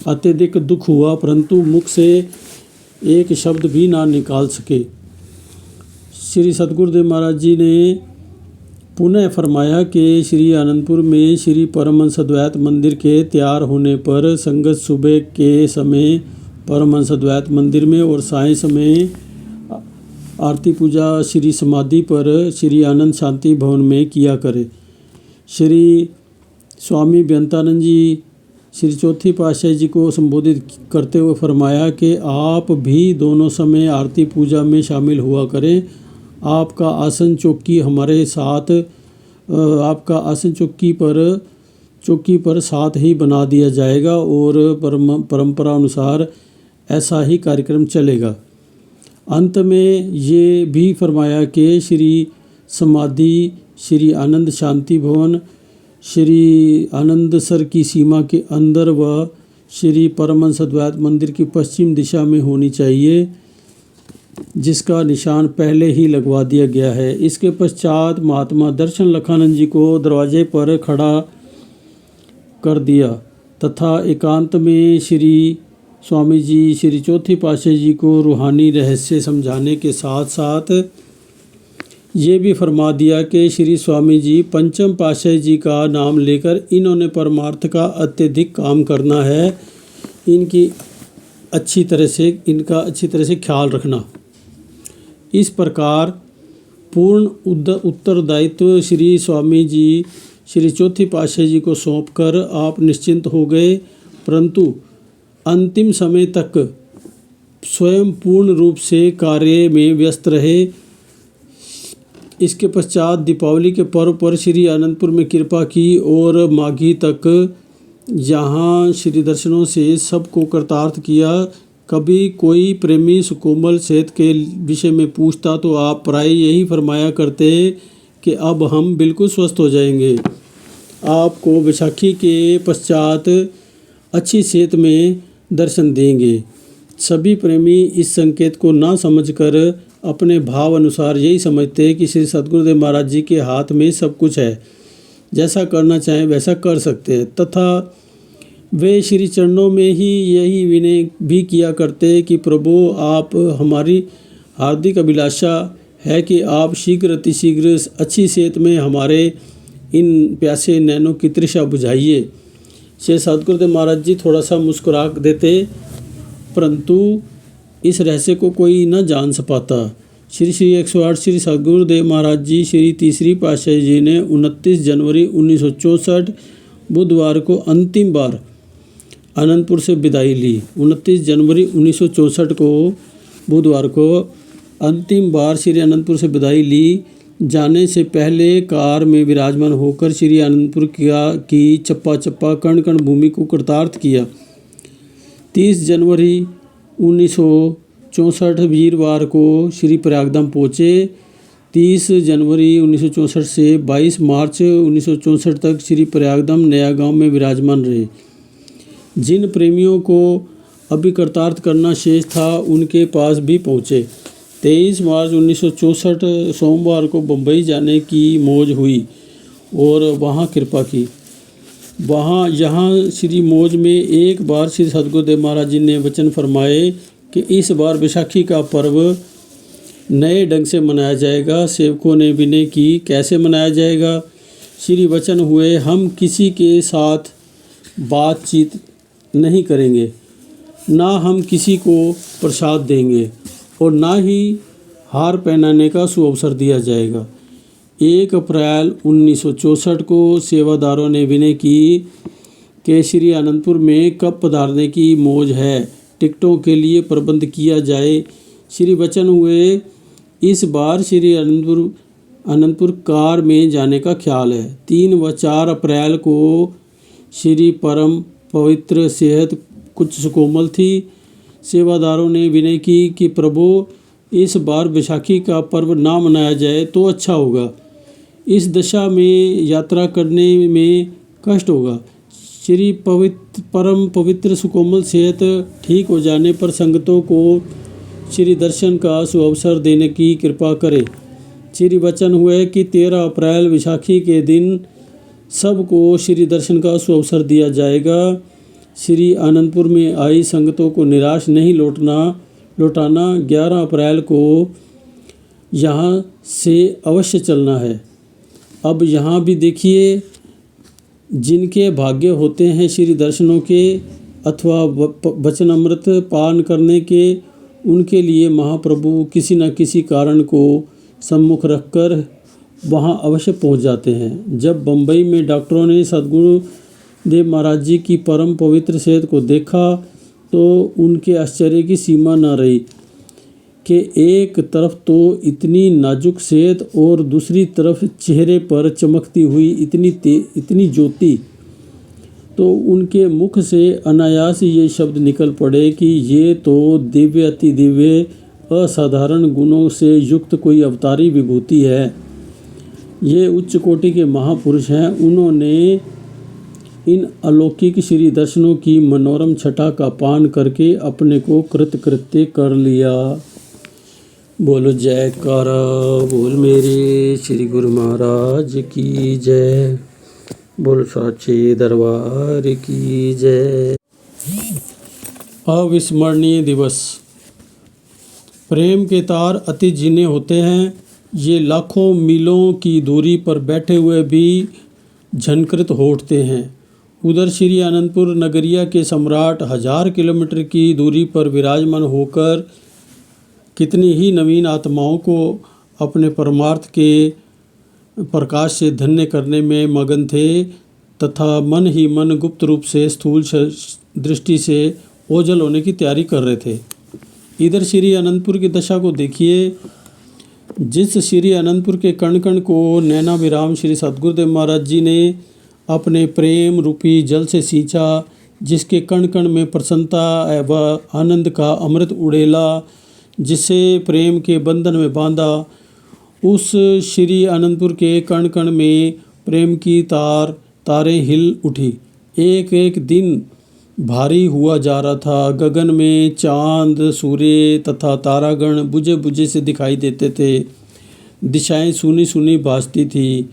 अत्यधिक दुख हुआ, परंतु मुख से एक शब्द भी ना निकाल सके। श्री सदगुरुदेव महाराज जी ने पुनः फरमाया कि श्री आनंदपुर में श्री परमहंस अद्वैत मंदिर के तैयार होने पर संगत सुबह के समय परमहंस अद्वैत मंदिर में और साय समय आरती पूजा श्री समाधि पर श्री आनंद शांति भवन में किया करे। श्री स्वामी बेअंतानंद जी श्री चौथी पातशाही जी को संबोधित करते हुए फरमाया कि आप भी दोनों समय आरती पूजा में शामिल हुआ करें। आपका आसन चौकी हमारे साथ आपका आसन चौकी पर साथ ही बना दिया जाएगा और परंपरा अनुसार ऐसा ही कार्यक्रम चलेगा। अंत में ये भी फरमाया कि श्री समाधि श्री आनंद शांति भवन श्री आनंदसर की सीमा के अंदर व श्री परमहंस अद्वैत मंदिर की पश्चिम दिशा में होनी चाहिए, जिसका निशान पहले ही लगवा दिया गया है। इसके पश्चात महात्मा दर्शन लखानंद जी को दरवाजे पर खड़ा कर दिया तथा एकांत में श्री स्वामी जी श्री चौथी पातशाही जी को रूहानी रहस्य समझाने के साथ साथ ये भी फरमा दिया कि श्री स्वामी जी पंचम पातशाही जी का नाम लेकर इन्होंने परमार्थ का अत्यधिक काम करना है, इनका अच्छी तरह से ख्याल रखना। इस प्रकार पूर्ण उत्तरदायित्व श्री स्वामी जी श्री चौथी पातशाही जी को सौंपकर आप निश्चिंत हो गए, परंतु अंतिम समय तक स्वयं पूर्ण रूप से कार्य में व्यस्त रहे। इसके पश्चात दीपावली के पर्व पर श्री आनंदपुर में कृपा की और माघी तक यहाँ श्री दर्शनों से सबको कृतार्थ किया। कभी कोई प्रेमी सुकोमल सेहत के विषय में पूछता तो आप प्राय यही फरमाया करते कि अब हम बिल्कुल स्वस्थ हो जाएंगे। आपको बैसाखी के पश्चात अच्छी सेहत में दर्शन देंगे। सभी प्रेमी इस संकेत को ना समझकर अपने भाव अनुसार यही समझते हैं कि श्री सद्गुरुदेव महाराज जी के हाथ में सब कुछ है, जैसा करना चाहें वैसा कर सकते हैं, तथा वे श्री चरणों में ही यही विनय भी किया करते कि प्रभु आप हमारी हार्दिक अभिलाषा है कि आप शीघ्र अतिशीघ्र अच्छी सेहत में हमारे इन प्यासे नैनों की तृषा बुझाइए। श्री सद्गुरुदेव महाराज जी थोड़ा सा मुस्कुरा देते, परंतु इस रहस्य को कोई न जान पाता। श्री 108 श्री सद्गुरुदेव महाराज जी श्री तीसरी पातशाही जी ने 29 जनवरी 1964 बुधवार को अंतिम बार आनंदपुर से विदाई ली। 29 जनवरी 1964 को बुधवार को अंतिम बार श्री आनंदपुर से विदाई ली। जाने से पहले कार में विराजमान होकर श्री आनंदपुर की चप्पा चप्पा कण कण भूमि को कृतार्थ किया। 30 जनवरी 1964 वीरवार को श्री प्रयागधाम पहुँचे। 30 जनवरी 1964 से 22 मार्च 1964 तक श्री प्रयागधाम नया गांव में विराजमान रहे। जिन प्रेमियों को अभी कृतार्थ करना शेष था उनके पास भी पहुँचे। 23 मार्च 1964 सोमवार को बम्बई जाने की मौज हुई और वहाँ कृपा की। यहाँ श्री मौज में एक बार श्री सद्गुरुदेव महाराज जी ने वचन फरमाए कि इस बार बैसाखी का पर्व नए ढंग से मनाया जाएगा। सेवकों ने विनय की, कैसे मनाया जाएगा? श्री वचन हुए, हम किसी के साथ बातचीत नहीं करेंगे, ना हम किसी को प्रसाद देंगे और ना ही हार पहनाने का सुअवसर दिया जाएगा। 1 अप्रैल 1964 को सेवादारों ने विनय की कि श्री आनंदपुर में कब पधारने की मौज है, टिकटों के लिए प्रबंध किया जाए। श्री वचन हुए, इस बार श्री आनंदपुर कार में जाने का ख्याल है। 3 व 4 अप्रैल को श्री परम पवित्र सेहत कुछ सुकोमल थी। सेवादारों ने विनय की कि प्रभु इस बार बैसाखी का पर्व ना मनाया जाए तो अच्छा होगा, इस दशा में यात्रा करने में कष्ट होगा। श्री परम पवित्र सुकोमल सेहत ठीक हो जाने पर संगतों को श्री दर्शन का सुअवसर देने की कृपा करे। श्री वचन हुए कि 13 अप्रैल वैशाखी के दिन सबको श्री दर्शन का सुअवसर दिया जाएगा। श्री आनंदपुर में आई संगतों को निराश नहीं लौटाना। 11 अप्रैल को यहाँ से अवश्य चलना है। अब यहाँ भी देखिए, जिनके भाग्य होते हैं श्री दर्शनों के अथवा वचन अमृत पान करने के, उनके लिए महाप्रभु किसी न किसी कारण को सम्मुख रखकर वहाँ अवश्य पहुँच जाते हैं। जब बम्बई में डॉक्टरों ने सद्गुरु देव महाराज जी की परम पवित्र सेहत को देखा तो उनके आश्चर्य की सीमा न रही कि एक तरफ तो इतनी नाजुक सेहत और दूसरी तरफ चेहरे पर चमकती हुई इतनी ज्योति। तो उनके मुख से अनायास ये शब्द निकल पड़े कि ये तो दिव्य अति दिव्य असाधारण गुणों से युक्त कोई अवतारी विभूति है। ये उच्च कोटि के महापुरुष हैं। उन्होंने इन अलौकिक श्री दर्शनों की मनोरम छटा का पान करके अपने को कृतकृत्य कर लिया। बोलो जयकारा बोल मेरे श्री गुरु महाराज की जय। बोल साचे दरबार की जय। अविस्मरणीय दिवस। प्रेम के तार अति जिने होते हैं। ये लाखों मीलों की दूरी पर बैठे हुए भी झनकृत हो उठते हैं। उधर श्री आनंदपुर नगरिया के सम्राट 1000 किलोमीटर की दूरी पर विराजमान होकर कितनी ही नवीन आत्माओं को अपने परमार्थ के प्रकाश से धन्य करने में मगन थे तथा मन ही मन गुप्त रूप से स्थूल दृष्टि से ओझल होने की तैयारी कर रहे थे। इधर श्री अनंतपुर की दशा को देखिए। जिस श्री अनंतपुर के कण कण को नैना विराम श्री सद्गुरुदेव महाराज जी ने अपने प्रेम रूपी जल से सींचा, जिसके कण कण में प्रसन्नता व आनंद का अमृत उड़ेला, जिसे प्रेम के बंधन में बांधा, उस श्री अनंतपुर के कण कण में प्रेम की तारें हिल उठी। एक एक दिन भारी हुआ जा रहा था। गगन में चांद, सूर्य तथा तारागण बुझे बुझे से दिखाई देते थे। दिशाएं सुनी सुनी भासती थी।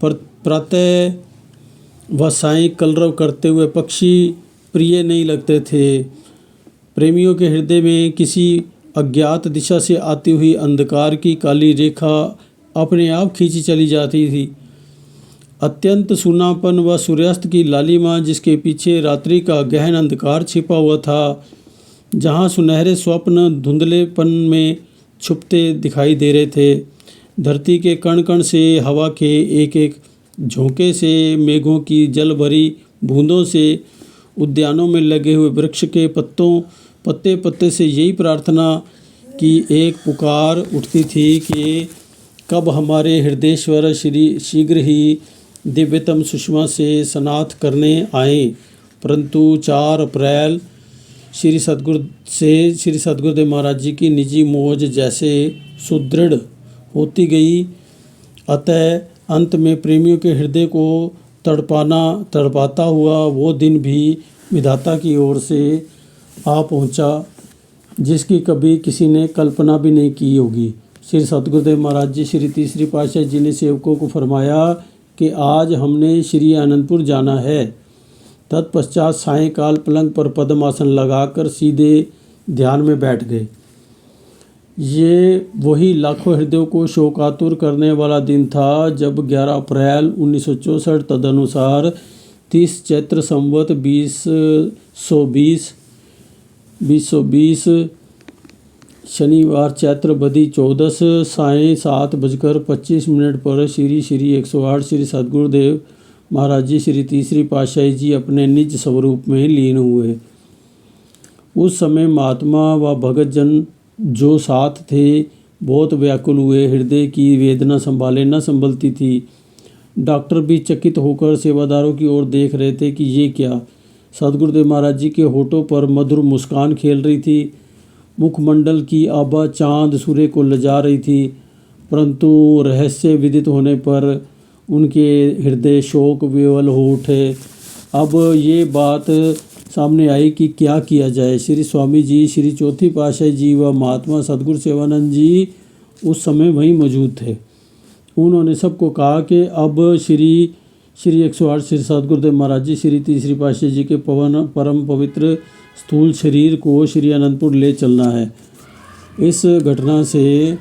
प्रातः व सायं कलरव करते हुए पक्षी प्रिय नहीं लगते थे। प्रेमियों के हृदय में किसी अज्ञात दिशा से आती हुई अंधकार की काली रेखा अपने आप खींची चली जाती थी। अत्यंत सूनापन व सूर्यास्त की लालिमा, जिसके पीछे रात्रि का गहन अंधकार छिपा हुआ था, जहाँ सुनहरे स्वप्न धुंधलेपन में छुपते दिखाई दे रहे थे। धरती के कण कण से, हवा के एक एक झोंके से, मेघों की जल भरी बूंदों से, उद्यानों में लगे हुए वृक्ष के पत्ते पत्ते से यही प्रार्थना की एक पुकार उठती थी कि कब हमारे हृदयेश्वर श्री शीघ्र ही दिव्यतम सुषमा से स्नात करने आए। परंतु 4 अप्रैल श्री सद्गुरुदेव महाराज जी की निजी मौज जैसे सुदृढ़ होती गई। अतः अंत में प्रेमियों के हृदय को तड़पाता हुआ वो दिन भी विधाता की ओर से आ पहुंचा, जिसकी कभी किसी ने कल्पना भी नहीं की होगी। श्री सद्गुरुदेव महाराज जी श्री तीसरी पातशाही जी ने सेवकों को फरमाया कि आज हमने श्री अनंतपुर जाना है। तत्पश्चात सायंकाल पलंग पर पद्मासन लगाकर सीधे ध्यान में बैठ गए। ये वही लाखों हृदयों को शोकातुर करने वाला दिन था जब 11 अप्रैल 1964 तदनुसार 30 चैत्र संवत 2020 शनिवार चैत्र बदी 14 सायं 7:25 पर श्री 108 श्री सद्गुरुदेव महाराज जी श्री तीसरी पातशाही जी अपने निज स्वरूप में लीन हुए। उस समय महात्मा व भगत जन जो साथ थे बहुत व्याकुल हुए। हृदय की वेदना संभाले न संभलती थी। डॉक्टर भी चकित होकर सेवादारों की ओर देख रहे थे कि ये क्या। सद्गुरुदेव महाराज जी के होठों पर मधुर मुस्कान खेल रही थी। मुखमंडल की आभा चांद सूर्य को लजा रही थी, परंतु रहस्य विदित होने पर उनके हृदय शोक विवल हो उठे। अब ये बात सामने आई कि क्या किया जाए। श्री स्वामी जी, श्री चौथी पातशाही जी व महात्मा सद्गुरु सेवानंद जी उस समय वहीं मौजूद थे। उन्होंने सबको कहा कि अब श्री 108 श्री सद्गुरुदेव महाराज जी श्री तीसरी पातशाही जी के परम पवित्र स्थूल शरीर को श्री अनंतपुर ले चलना है। इस घटना से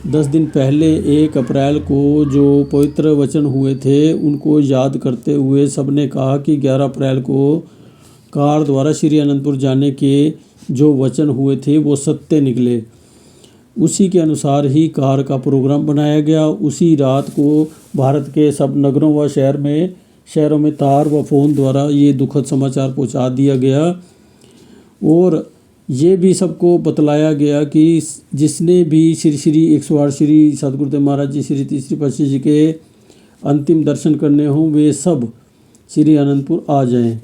10 दिन पहले 1 अप्रैल को जो पवित्र वचन हुए थे उनको याद करते हुए सबने कहा कि 11 अप्रैल को कार द्वारा श्री अनंतपुर जाने के जो वचन हुए थे वो सत्य निकले। उसी के अनुसार ही कार का प्रोग्राम बनाया गया। उसी रात को भारत के सब नगरों व शहरों में तार व फ़ोन द्वारा ये दुखद समाचार पहुंचा दिया गया और ये भी सबको बतलाया गया कि जिसने भी श्री 108 श्री सद्गुरुदेव महाराज जी श्री तीसरी पातशाही जी के अंतिम दर्शन करने हों वे सब श्री अनंतपुर आ जाएं।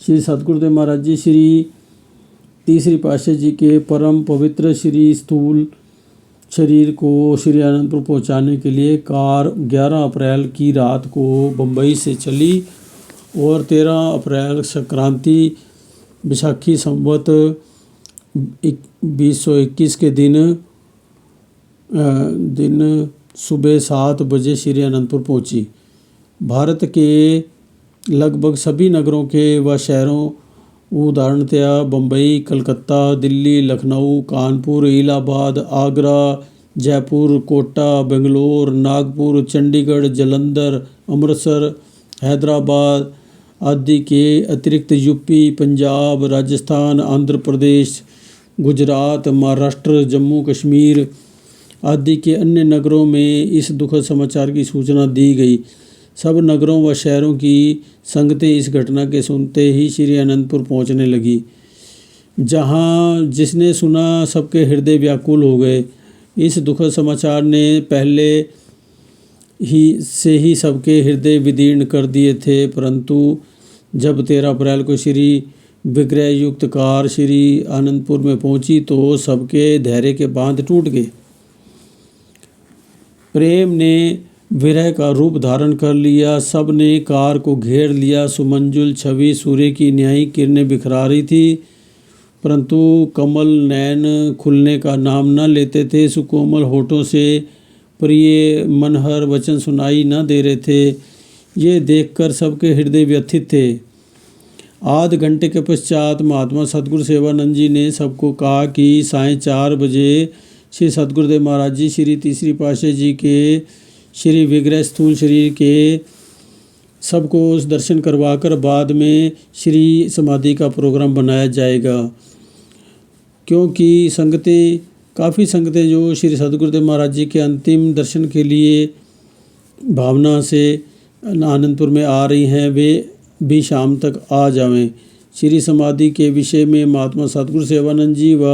श्री सद्गुरुदेव महाराज जी श्री तीसरी पातशाही जी के परम पवित्र श्री स्थूल शरीर को श्री अनंतपुर पहुंचाने के लिए कार 11 अप्रैल की रात को बम्बई से चली और 13 अप्रैल संक्रांति बैसाखी संवत 2021 के दिन सुबह 7 बजे श्री अनंतपुर पहुंची। भारत के लगभग सभी नगरों के व शहरों उदाहरणतया बम्बई, कलकत्ता, दिल्ली, लखनऊ, कानपुर, इलाहाबाद, आगरा, जयपुर, कोटा, बेंगलोर, नागपुर, चंडीगढ़, जालंधर, अमृतसर, हैदराबाद आदि के अतिरिक्त यूपी, पंजाब, राजस्थान, आंध्र प्रदेश, गुजरात, महाराष्ट्र, जम्मू कश्मीर आदि के अन्य नगरों में इस दुखद समाचार की सूचना दी गई। सब नगरों व शहरों की संगतें इस घटना के सुनते ही श्री अनंतपुर पहुंचने लगी। जहां जिसने सुना सबके हृदय व्याकुल हो गए। इस दुखद समाचार ने पहले ही सबके हृदय विदीर्ण कर दिए थे, परंतु जब 13 अप्रैल को श्री विग्रह युक्त कार श्री आनंदपुर में पहुंची तो सबके धैर्य के बांध टूट गए। प्रेम ने विरह का रूप धारण कर लिया। सब ने कार को घेर लिया। सुमंजुल छवि सूर्य की न्यायी किरणें बिखरा रही थी, परंतु कमल नयन खुलने का नाम न लेते थे। सुकोमल होठों से प्रिय मनहर वचन सुनाई न दे रहे थे। ये देखकर सबके हृदय व्यथित थे। आध घंटे के पश्चात महात्मा सतगुरु सेवानंद जी ने सबको कहा कि 4:30 बजे श्री सतगुरुदेव महाराज जी श्री तीसरी पातशाही जी के श्री विग्रह स्थूल शरीर के सबको उस दर्शन करवाकर बाद में श्री समाधि का प्रोग्राम बनाया जाएगा, क्योंकि काफ़ी संगतें जो श्री सतगुरुदेव महाराज जी के अंतिम दर्शन के लिए भावना से आनंदपुर में आ रही हैं, वे भी शाम तक आ जावें। श्री समाधि के विषय में महात्मा सतगुरु सेवानंद जी व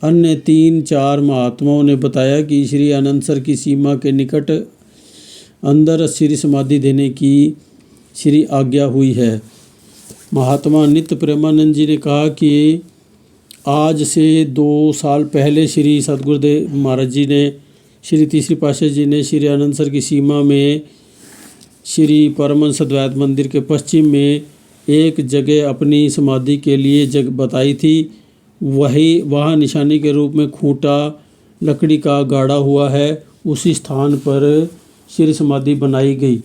अन्य 3-4 महात्माओं ने बताया कि श्री अनंतसर की सीमा के निकट अंदर श्री समाधि देने की श्री आज्ञा हुई है। महात्मा नित्य प्रेमानंद जी ने कहा कि आज से 2 साल पहले श्री सतगुरुदेव महाराज जी ने श्री तीसरी पातशाही जी ने श्री अनंतसर की सीमा में श्री परमहंस अद्वैत मंदिर के पश्चिम में एक जगह अपनी समाधि के लिए जगह बताई थी। वहाँ निशानी के रूप में खूंटा लकड़ी का गाड़ा हुआ है। उसी स्थान पर श्री समाधि बनाई गई।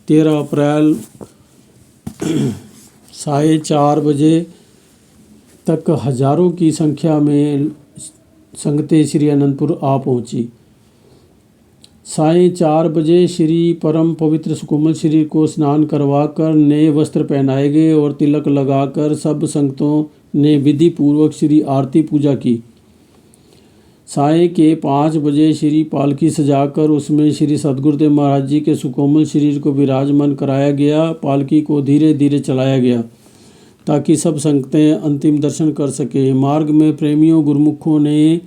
13 अप्रैल 4:30 बजे तक हजारों की संख्या में संगतें श्री अनंतपुर आ पहुंची। 4:30 बजे श्री परम पवित्र सुकोमल शरीर को स्नान करवाकर नए वस्त्र पहनाए गए और तिलक लगाकर सब संगतों ने विधि पूर्वक श्री आरती पूजा की। 5:30 बजे श्री पालकी सजाकर उसमें श्री सतगुरुदेव महाराज जी के सुकोमल शरीर को विराजमान कराया गया। पालकी को धीरे धीरे चलाया गया ताकि सब संगतें अंतिम दर्शन कर सके। मार्ग में प्रेमियों गुरुमुखों ने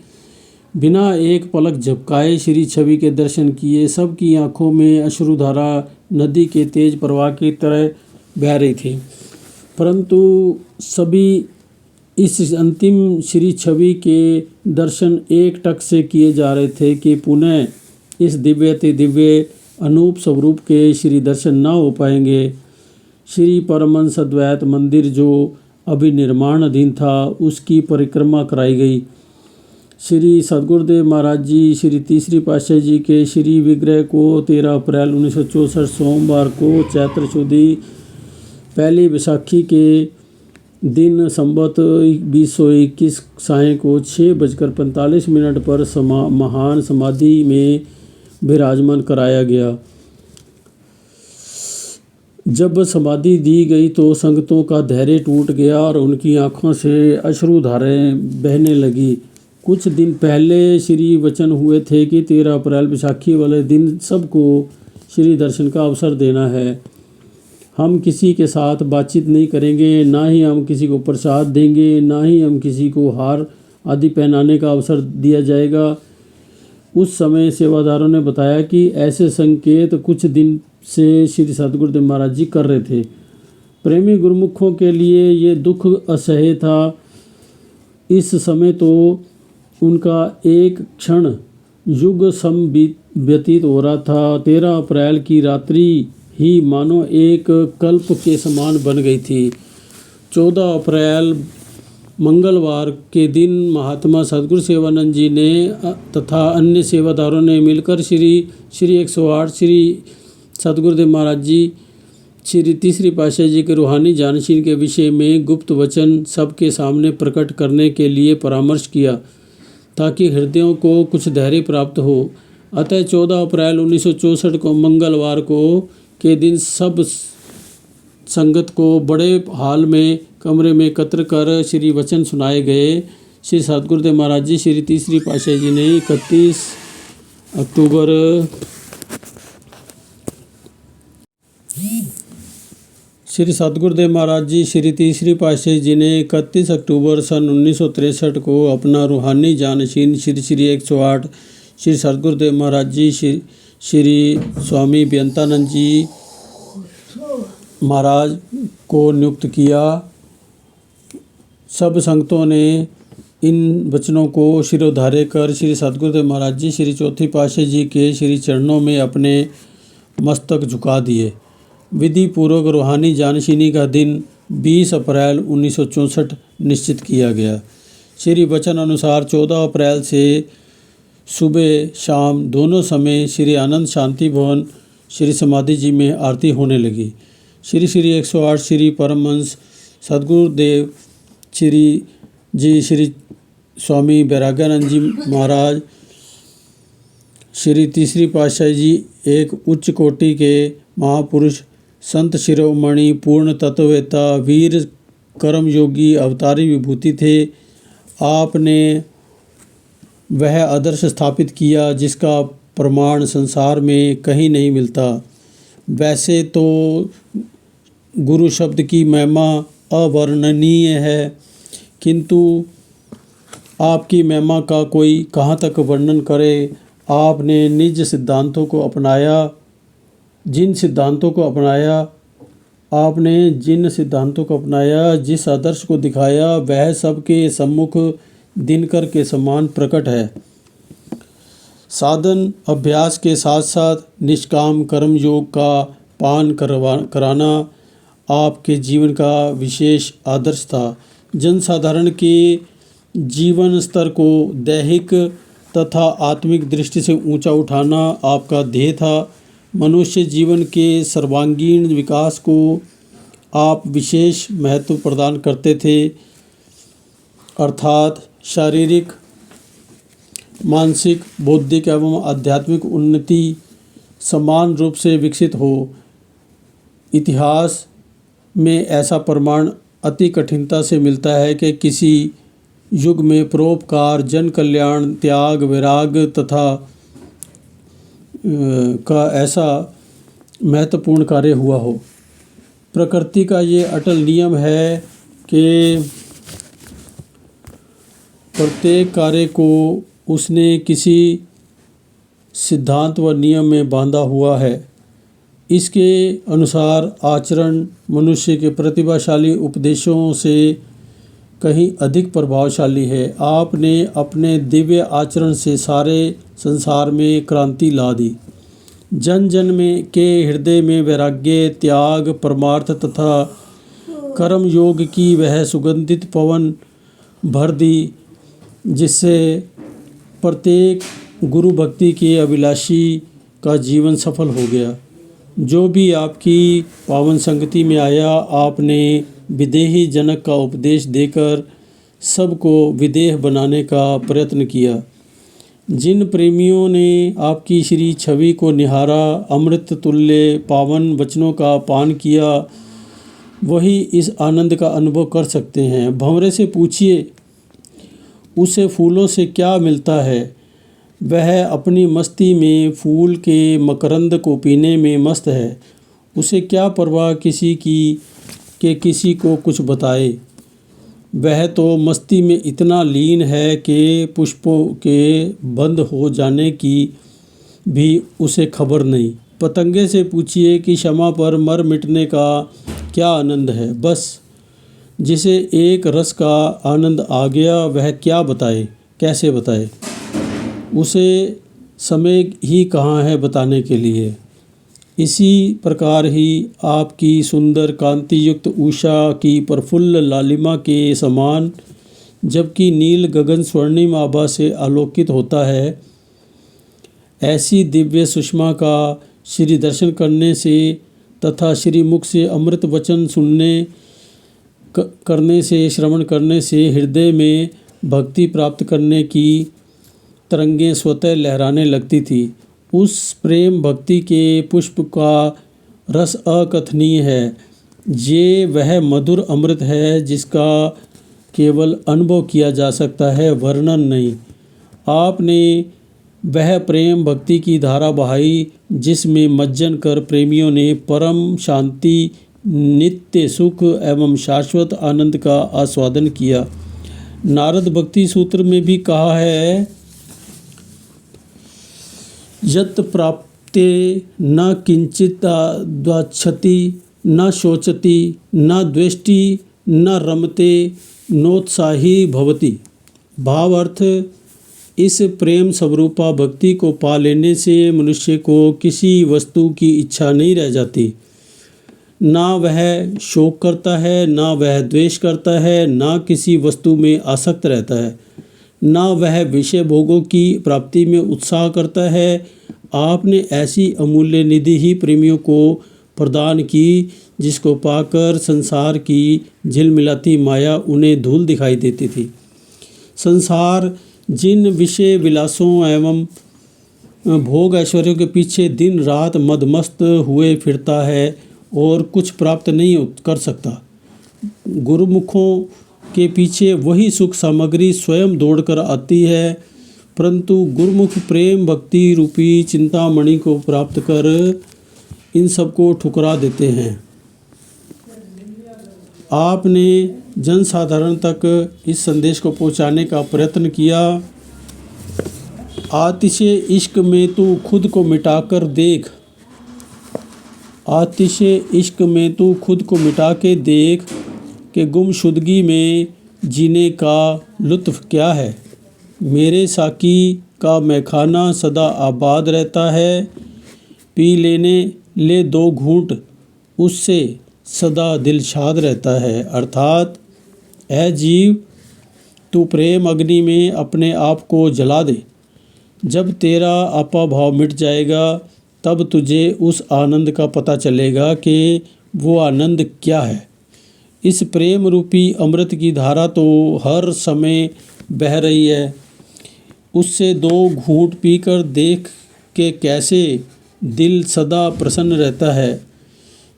बिना एक पलक झपकाए श्री छवि के दर्शन किए। सबकी आंखों में अश्रुधारा नदी के तेज प्रवाह की तरह बह रही थी, परंतु सभी इस अंतिम श्री छवि के दर्शन एक टक से किए जा रहे थे कि पुनः इस दिव्य अनूप स्वरूप के श्री दर्शन न हो पाएंगे। श्री परमहंस अद्वैत मंदिर जो अभी निर्माण अधीन था उसकी परिक्रमा कराई गई। श्री सतगुरुदेव महाराज जी श्री तीसरी पातशाही जी के श्री विग्रह को 13 अप्रैल 1964 सोमवार को चैत्र शुद्धि पहली बैसाखी के दिन संवत 2021 साय को 6:45 पर महान समाधि में विराजमान कराया गया। जब समाधि दी गई तो संगतों का धैर्य टूट गया और उनकी आंखों से अश्रुधाराएं बहने लगी। कुछ दिन पहले श्री वचन हुए थे कि 13 अप्रैल बैसाखी वाले दिन सबको श्री दर्शन का अवसर देना है। हम किसी के साथ बातचीत नहीं करेंगे, ना ही हम किसी को प्रसाद देंगे, ना ही हम किसी को हार आदि पहनाने का अवसर दिया जाएगा। उस समय सेवादारों ने बताया कि ऐसे संकेत कुछ दिन से श्री सतगुरुदेव महाराज जी कर रहे थे। प्रेमी गुरुमुखों के लिए ये दुख असह्य था। इस समय तो उनका एक क्षण युग सम व्यतीत हो रहा था। 13 अप्रैल की रात्रि ही मानो एक कल्प के समान बन गई थी। 14 अप्रैल मंगलवार के दिन महात्मा सतगुरु सेवानंद जी ने तथा अन्य सेवादारों ने मिलकर श्री 108 श्री सतगुरुदेव महाराज जी श्री तीसरी पातशाही जी के रूहानी जानशीन के विषय में गुप्त वचन सबके सामने प्रकट करने के लिए परामर्श किया ताकि हृदयों को कुछ धैर्य प्राप्त हो। अतः 14 अप्रैल 1964 को मंगलवार को के दिन सब संगत को बड़े हाल में कमरे में एकत्र कर श्री वचन सुनाए गए। श्री सतगुरुदेव महाराज जी श्री तीसरी पातशाही जी ने 31 अक्टूबर श्री सतगुरुदेव महाराज जी श्री तीसरी पातशाही जी ने 31 अक्टूबर सन 1963 को अपना रूहानी जानशीन श्री श्री 108 श्री सतगुरुदेव महाराज जी श्री स्वामी बेअंतानंद जी महाराज को नियुक्त किया। सब संगतों ने इन वचनों को शिरोधार्य कर श्री सतगुरुदेव महाराज जी श्री चौथी पातशाही जी के श्री चरणों में अपने मस्तक झुका दिए। विधि पूर्वक रूहानी जानशीनी का दिन 20 अप्रैल 1964 निश्चित किया गया। श्री वचन अनुसार 14 अप्रैल से सुबह शाम दोनों समय श्री आनंद शांति भवन श्री समाधि जी में आरती होने लगी। श्री श्री 108 श्री परमहंस सद्गुरुदेव श्री स्वामी वैराग्यानंद जी महाराज श्री तीसरी पातशाही जी एक उच्च कोटि के महापुरुष संत शिरोमणि पूर्ण तत्ववेता वीर कर्मयोगी अवतारी विभूति थे। आपने वह आदर्श स्थापित किया जिसका प्रमाण संसार में कहीं नहीं मिलता। वैसे तो गुरु शब्द की महिमा अवर्णनीय है, किंतु आपकी महिमा का कोई कहाँ तक वर्णन करे। आपने निज सिद्धांतों को अपनाया, जिन सिद्धांतों को अपनाया, जिस आदर्श को दिखाया, वह सबके सम्मुख दिनकर के समान प्रकट है। साधन अभ्यास के साथ साथ निष्काम कर्म योग का पान कराना आपके जीवन का विशेष आदर्श था। जनसाधारण के जीवन स्तर को दैहिक तथा आत्मिक दृष्टि से ऊंचा उठाना आपका ध्येय था। मनुष्य जीवन के सर्वांगीण विकास को आप विशेष महत्व प्रदान करते थे, अर्थात शारीरिक, मानसिक, बौद्धिक एवं आध्यात्मिक उन्नति समान रूप से विकसित हो। इतिहास में ऐसा प्रमाण अति कठिनता से मिलता है कि किसी युग में परोपकार, जन कल्याण, त्याग, वैराग तथा का ऐसा महत्वपूर्ण कार्य हुआ हो। प्रकृति का ये अटल नियम है कि प्रत्येक कार्य को उसने किसी सिद्धांत व नियम में बांधा हुआ है। इसके अनुसार आचरण मनुष्य के प्रतिभाशाली उपदेशों से कहीं अधिक प्रभावशाली है। आपने अपने दिव्य आचरण से सारे संसार में क्रांति ला दी। जन जन में के हृदय में वैराग्य, त्याग, परमार्थ तथा कर्म योग की वह सुगंधित पवन भर दी, जिससे प्रत्येक गुरु भक्ति के अभिलाषी का जीवन सफल हो गया। जो भी आपकी पावन संगति में आया, आपने विदेही जनक का उपदेश देकर सबको विदेह बनाने का प्रयत्न किया। जिन प्रेमियों ने आपकी श्री छवि को निहारा, अमृत तुल्य पावन वचनों का पान किया, वही इस आनंद का अनुभव कर सकते हैं। भंवरे से पूछिए उसे फूलों से क्या मिलता है। वह अपनी मस्ती में फूल के मकरंद को पीने में मस्त है। उसे क्या परवाह किसी की कि किसी को कुछ बताए। वह तो मस्ती में इतना लीन है कि पुष्पों के बंद हो जाने की भी उसे खबर नहीं। पतंगे से पूछिए कि क्षमा पर मर मिटने का क्या आनंद है। बस जिसे एक रस का आनंद आ गया, वह क्या बताए, कैसे बताए। उसे समय ही कहाँ है बताने के लिए। इसी प्रकार ही आपकी सुंदर कांति युक्त उषा की प्रफुल्ल लालिमा के समान जबकि नील गगन स्वर्णिम आभा से आलोकित होता है, ऐसी दिव्य सुषमा का श्री दर्शन करने से तथा श्री मुख से अमृत वचन करने से, श्रवण करने से हृदय में भक्ति प्राप्त करने की तरंगें स्वतः लहराने लगती थी। उस प्रेम भक्ति के पुष्प का रस अकथनीय है। ये वह मधुर अमृत है जिसका केवल अनुभव किया जा सकता है, वर्णन नहीं। आपने वह प्रेम भक्ति की धारा बहाई जिसमें मज्जन कर प्रेमियों ने परम शांति, नित्य सुख एवं शाश्वत आनंद का आस्वादन किया। नारद भक्ति सूत्र में भी कहा है, यत् प्राप्ते न किंचिद्वाच्छति न शोचति न द्वेष्टि न रमते नोत्साही भवति। भाव अर्थ, इस प्रेम स्वरूपा भक्ति को पा लेने से मनुष्य को किसी वस्तु की इच्छा नहीं रह जाती। ना वह शोक करता है, ना वह द्वेष करता है, ना किसी वस्तु में आसक्त रहता है, ना वह विषय भोगों की प्राप्ति में उत्साह करता है। आपने ऐसी अमूल्य निधि ही प्रेमियों को प्रदान की जिसको पाकर संसार की झिलमिलाती माया उन्हें धूल दिखाई देती थी। संसार जिन विषय विलासों एवं भोग ऐश्वर्यों के पीछे दिन रात मदमस्त हुए फिरता है और कुछ प्राप्त नहीं कर सकता, गुरुमुखों के पीछे वही सुख सामग्री स्वयं दौड़कर आती है, परंतु गुरुमुख प्रेम भक्ति रूपी चिंतामणि को प्राप्त कर इन सबको ठुकरा देते हैं। आपने जनसाधारण तक इस संदेश को पहुंचाने का प्रयत्न किया। आतिशे इश्क में तू खुद को मिटाकर देख, आतिशे इश्क में तू खुद को मिटा के देख कि गुमशुदगी में जीने का लुत्फ़ क्या है। मेरे साकी का मैखाना सदा आबाद रहता है, पी लेने ले दो घूंट उससे सदा दिल शाद रहता है। अर्थात ऐ जीव, तू प्रेम अग्नि में अपने आप को जला दे। जब तेरा आपा भाव मिट जाएगा तब तुझे उस आनंद का पता चलेगा कि वो आनंद क्या है। इस प्रेम रूपी अमृत की धारा तो हर समय बह रही है, उससे दो घूंट पीकर देख के कैसे दिल सदा प्रसन्न रहता है।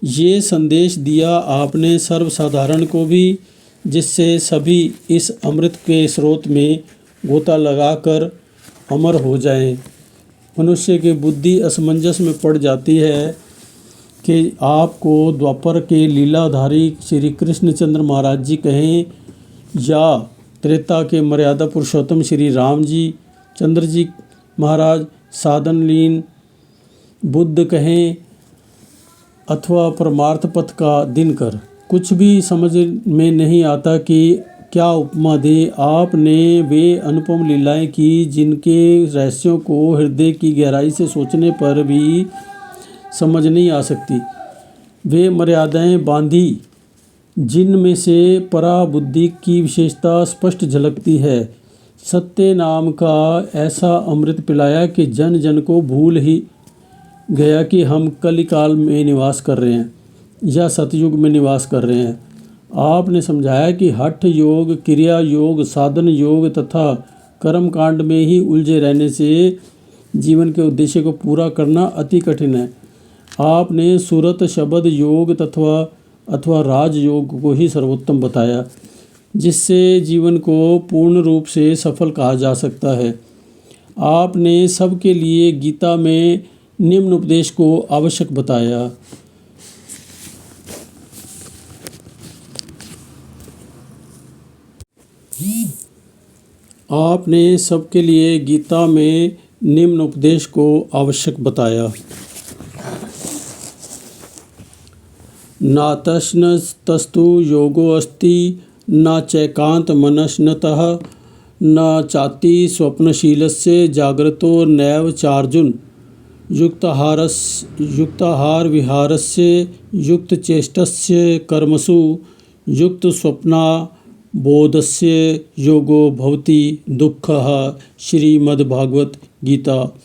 ये संदेश दिया आपने सर्वसाधारण को भी, जिससे सभी इस अमृत के स्रोत में गोता लगाकर अमर हो जाएं। मनुष्य की बुद्धि असमंजस में पड़ जाती है कि आपको द्वापर के लीलाधारी श्री कृष्णचंद्र महाराज जी कहें या त्रेता के मर्यादा पुरुषोत्तम श्री राम जी चंद्र जी महाराज, साधनलीन बुद्ध कहें अथवा परमार्थ पथ का दिनकर, कुछ भी समझ में नहीं आता कि क्या उपमा दे। आपने वे अनुपम लीलाएं की जिनके रहस्यों को हृदय की गहराई से सोचने पर भी समझ नहीं आ सकती। वे मर्यादाएं बांधी जिनमें से पराबुद्धि की विशेषता स्पष्ट झलकती है। सत्य नाम का ऐसा अमृत पिलाया कि जन जन को भूल ही गया कि हम कलिकाल में निवास कर रहे हैं या सतयुग में निवास कर रहे हैं। आपने समझाया कि हठ योग, क्रिया योग, साधन योग तथा कर्म कांड में ही उलझे रहने से जीवन के उद्देश्य को पूरा करना अति कठिन है। आपने सुरत शब्द योग अथवा राज योग को ही सर्वोत्तम बताया, जिससे जीवन को पूर्ण रूप से सफल कहा जा सकता है। आपने सबके लिए गीता में निम्न उपदेश को आवश्यक बताया। आपने सबके लिए गीता में निम्न उपदेश को आवश्यक बताया। नातश्नस्तस्तु योगो अस्ति न चैकांत मनस्नतः न चाति स्वप्नशीलस्य जाग्रतो नैव चार्जुन युक्ताहार विहारस्य युक्तचेष्टस्य कर्मसु युक्तस्वप्ना बोधस्य योगो भवति दुःखः। श्रीमद्भागवत गीता।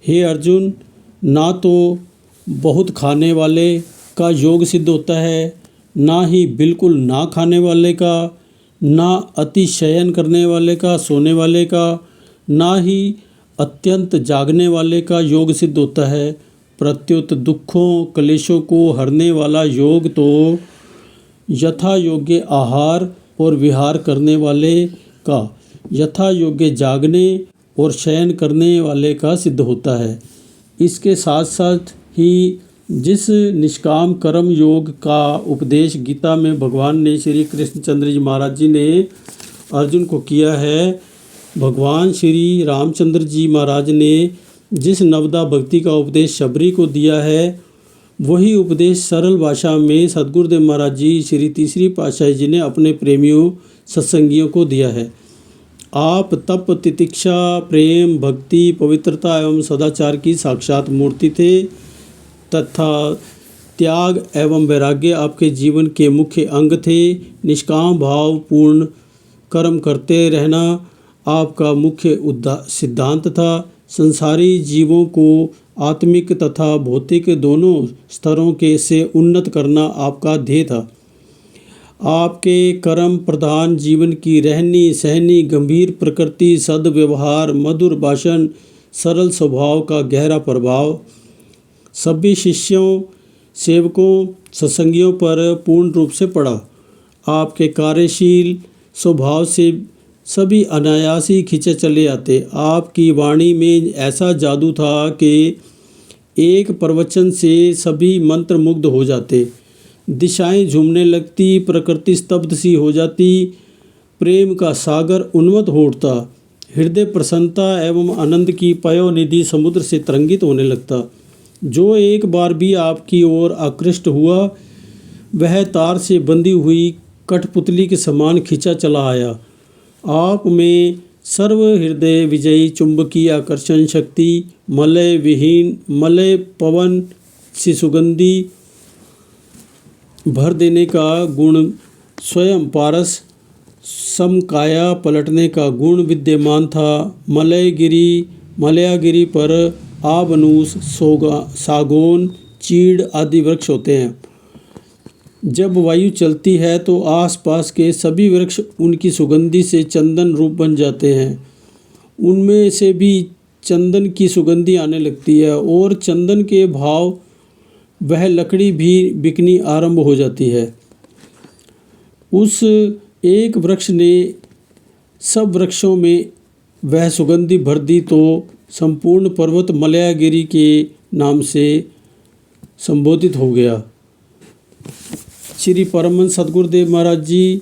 हे अर्जुन, ना तो बहुत खाने वाले का योग सिद्ध होता है, ना ही बिल्कुल ना खाने वाले का, ना अतिशयन करने वाले का, सोने वाले का, ना ही अत्यंत जागने वाले का योग सिद्ध होता है। प्रत्युत दुखों क्लेशों को हरने वाला योग तो यथा योग्य आहार, और विहार करने वाले का यथा योग्य जागने और शयन करने वाले का सिद्ध होता है। इसके साथ साथ ही जिस निष्काम कर्म योग का उपदेश गीता में भगवान ने श्री कृष्णचंद्र जी महाराज जी ने अर्जुन को किया है, भगवान श्री रामचंद्र जी महाराज ने जिस नवदा भक्ति का उपदेश शबरी को दिया है, वही उपदेश सरल भाषा में सद्गुरुदेव महाराज जी श्री तीसरी पातशाही जी ने अपने प्रेमियों सत्संगियों को दिया है। आप तप, तितिक्षा, प्रेम, भक्ति, पवित्रता एवं सदाचार की साक्षात मूर्ति थे तथा त्याग एवं वैराग्य आपके जीवन के मुख्य अंग थे। निष्काम भाव पूर्ण कर्म करते रहना आपका मुख्य सिद्धांत था। संसारी जीवों को आत्मिक तथा भौतिक दोनों स्तरों के से उन्नत करना आपका ध्येय था। आपके कर्म प्रधान जीवन की रहनी सहनी, गंभीर प्रकृति, सद्व्यवहार, मधुर भाषण, सरल स्वभाव का गहरा प्रभाव सभी शिष्यों, सेवकों, सत्संगियों पर पूर्ण रूप से पड़ा। आपके कार्यशील स्वभाव से सभी अनायास ही खींचे चले आते। आपकी वाणी में ऐसा जादू था कि एक प्रवचन से सभी मंत्र मुग्ध हो जाते, दिशाएं झूमने लगती, प्रकृति स्तब्ध सी हो जाती, प्रेम का सागर उन्मत्त हो उठता, हृदय प्रसन्नता एवं आनंद की पयोनिधि समुद्र से तरंगित होने लगता। जो एक बार भी आपकी ओर आकृष्ट हुआ, वह तार से बंधी हुई कठपुतली के समान खींचा चला आया। आप में सर्व हृदय विजयी चुंबकीय आकर्षण शक्ति, मलय विहीन, मलय पवन सी सुगंधी भर देने का गुण, स्वयं पारस समकाया पलटने का गुण विद्यमान था। मलयागिरी पर आबनूस, सागौन, चीड़ आदि वृक्ष होते हैं। जब वायु चलती है तो आसपास के सभी वृक्ष उनकी सुगंधि से चंदन रूप बन जाते हैं। उनमें से भी चंदन की सुगंधि आने लगती है और चंदन के भाव वह लकड़ी भी बिकनी आरंभ हो जाती है। उस एक वृक्ष ने सब वृक्षों में वह सुगंधि भर दी तो संपूर्ण पर्वत मलयागिरी के नाम से संबोधित हो गया। श्री परमहंस सद्गुरुदेव महाराज जी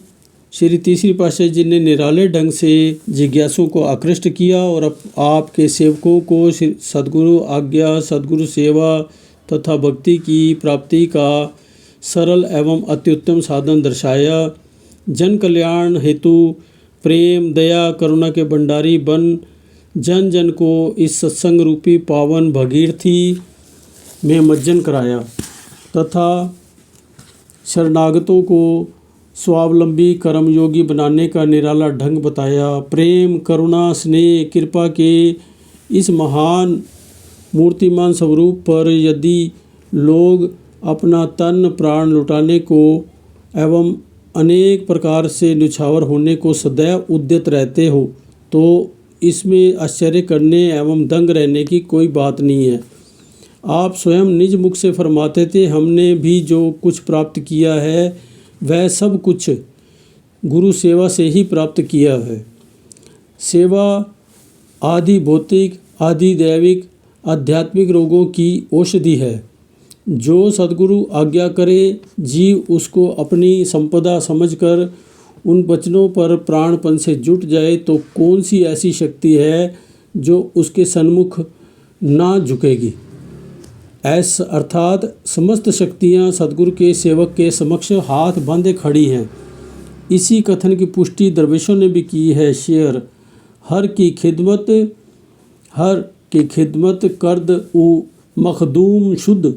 श्री तीसरी पातशाही जी ने निराले ढंग से जिज्ञासुओं को आकृष्ट किया और आपके सेवकों को सद्गुरु आज्ञा, सद्गुरु सेवा तथा भक्ति की प्राप्ति का सरल एवं अत्युत्तम साधन दर्शाया। जन कल्याण हेतु प्रेम, दया, करुणा के भंडारी बन जन जन को इस सत्संग रूपी पावन भगीरथी में मज्जन कराया तथा शरणागतों को स्वावलंबी कर्मयोगी बनाने का निराला ढंग बताया। प्रेम, करुणा, स्नेह, कृपा के इस महान मूर्तिमान स्वरूप पर यदि लोग अपना तन प्राण लुटाने को एवं अनेक प्रकार से न्यौछावर होने को सदैव उद्यत रहते हो तो इसमें आश्चर्य करने एवं दंग रहने की कोई बात नहीं है। आप स्वयं निज मुख से फरमाते थे, हमने भी जो कुछ प्राप्त किया है वह सब कुछ गुरु सेवा से ही प्राप्त किया है। सेवा आदि भौतिक, आदि दैविक, आध्यात्मिक रोगों की औषधि है। जो सद्गुरु आज्ञा करे, जीव उसको अपनी संपदा समझकर उन वचनों पर प्राणपन से जुट जाए तो कौन सी ऐसी शक्ति है जो उसके सन्मुख ना झुकेगी। ऐसा अर्थात समस्त शक्तियाँ सद्गुरु के सेवक के समक्ष हाथ बांधे खड़ी हैं। इसी कथन की पुष्टि दरवेशों ने भी की है। शेर हर की खिदमत करद उ मखदूम शुद्ध,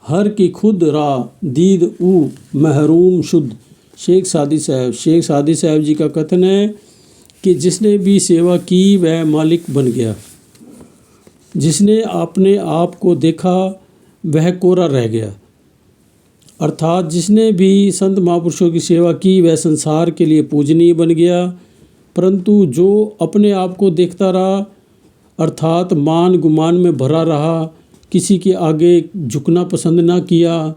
हर की खुद रा दीद उ महरूम शुद्ध। शेख सादी साहब जी का कथन है कि जिसने भी सेवा की वह मालिक बन गया, जिसने अपने आप को देखा वह कोरा रह गया। अर्थात जिसने भी संत महापुरुषों की सेवा की वह संसार के लिए पूजनीय बन गया, परंतु जो अपने आप को देखता रहा अर्थात मान गुमान में भरा रहा, किसी के आगे झुकना पसंद ना किया,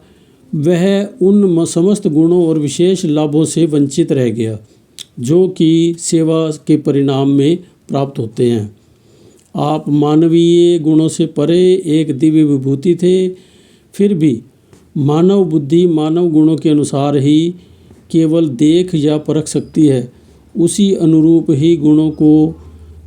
वह उन समस्त गुणों और विशेष लाभों से वंचित रह गया। जो कि सेवा के परिणाम में प्राप्त होते हैं। आप मानवीय गुणों से परे एक दिव्य विभूति थे। फिर भी मानव बुद्धि मानव गुणों के अनुसार ही केवल देख या परख सकती है। उसी अनुरूप ही गुणों को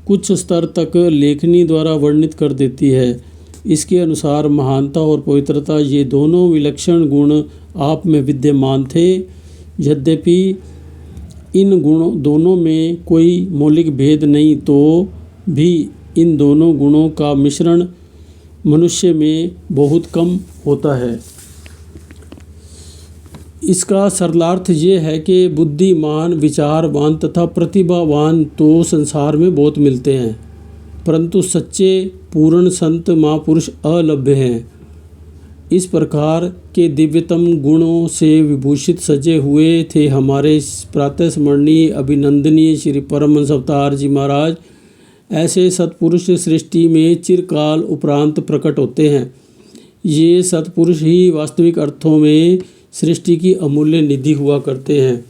कुछ स्तर तक लेखनी द्वारा वर्णित कर देती है। इसके अनुसार महानता और पवित्रता ये दोनों विलक्षण गुण आप में विद्यमान थे। यद्यपि इन गुणों दोनों में कोई मौलिक भेद नहीं तो भी इन दोनों गुणों का मिश्रण मनुष्य में बहुत कम होता है। इसका सरलार्थ ये है कि बुद्धिमान, विचारवान तथा प्रतिभावान तो संसार में बहुत मिलते हैं, परंतु सच्चे पूर्ण संत महापुरुष अलभ्य हैं। इस प्रकार के दिव्यतम गुणों से विभूषित सजे हुए थे हमारे प्रातः स्मरणीय अभिनंदनीय श्री परमहंस अवतार जी महाराज। ऐसे सत्पुरुष सृष्टि में चिरकाल उपरांत प्रकट होते हैं। ये सत्पुरुष ही वास्तविक अर्थों में सृष्टि की अमूल्य निधि हुआ करते हैं,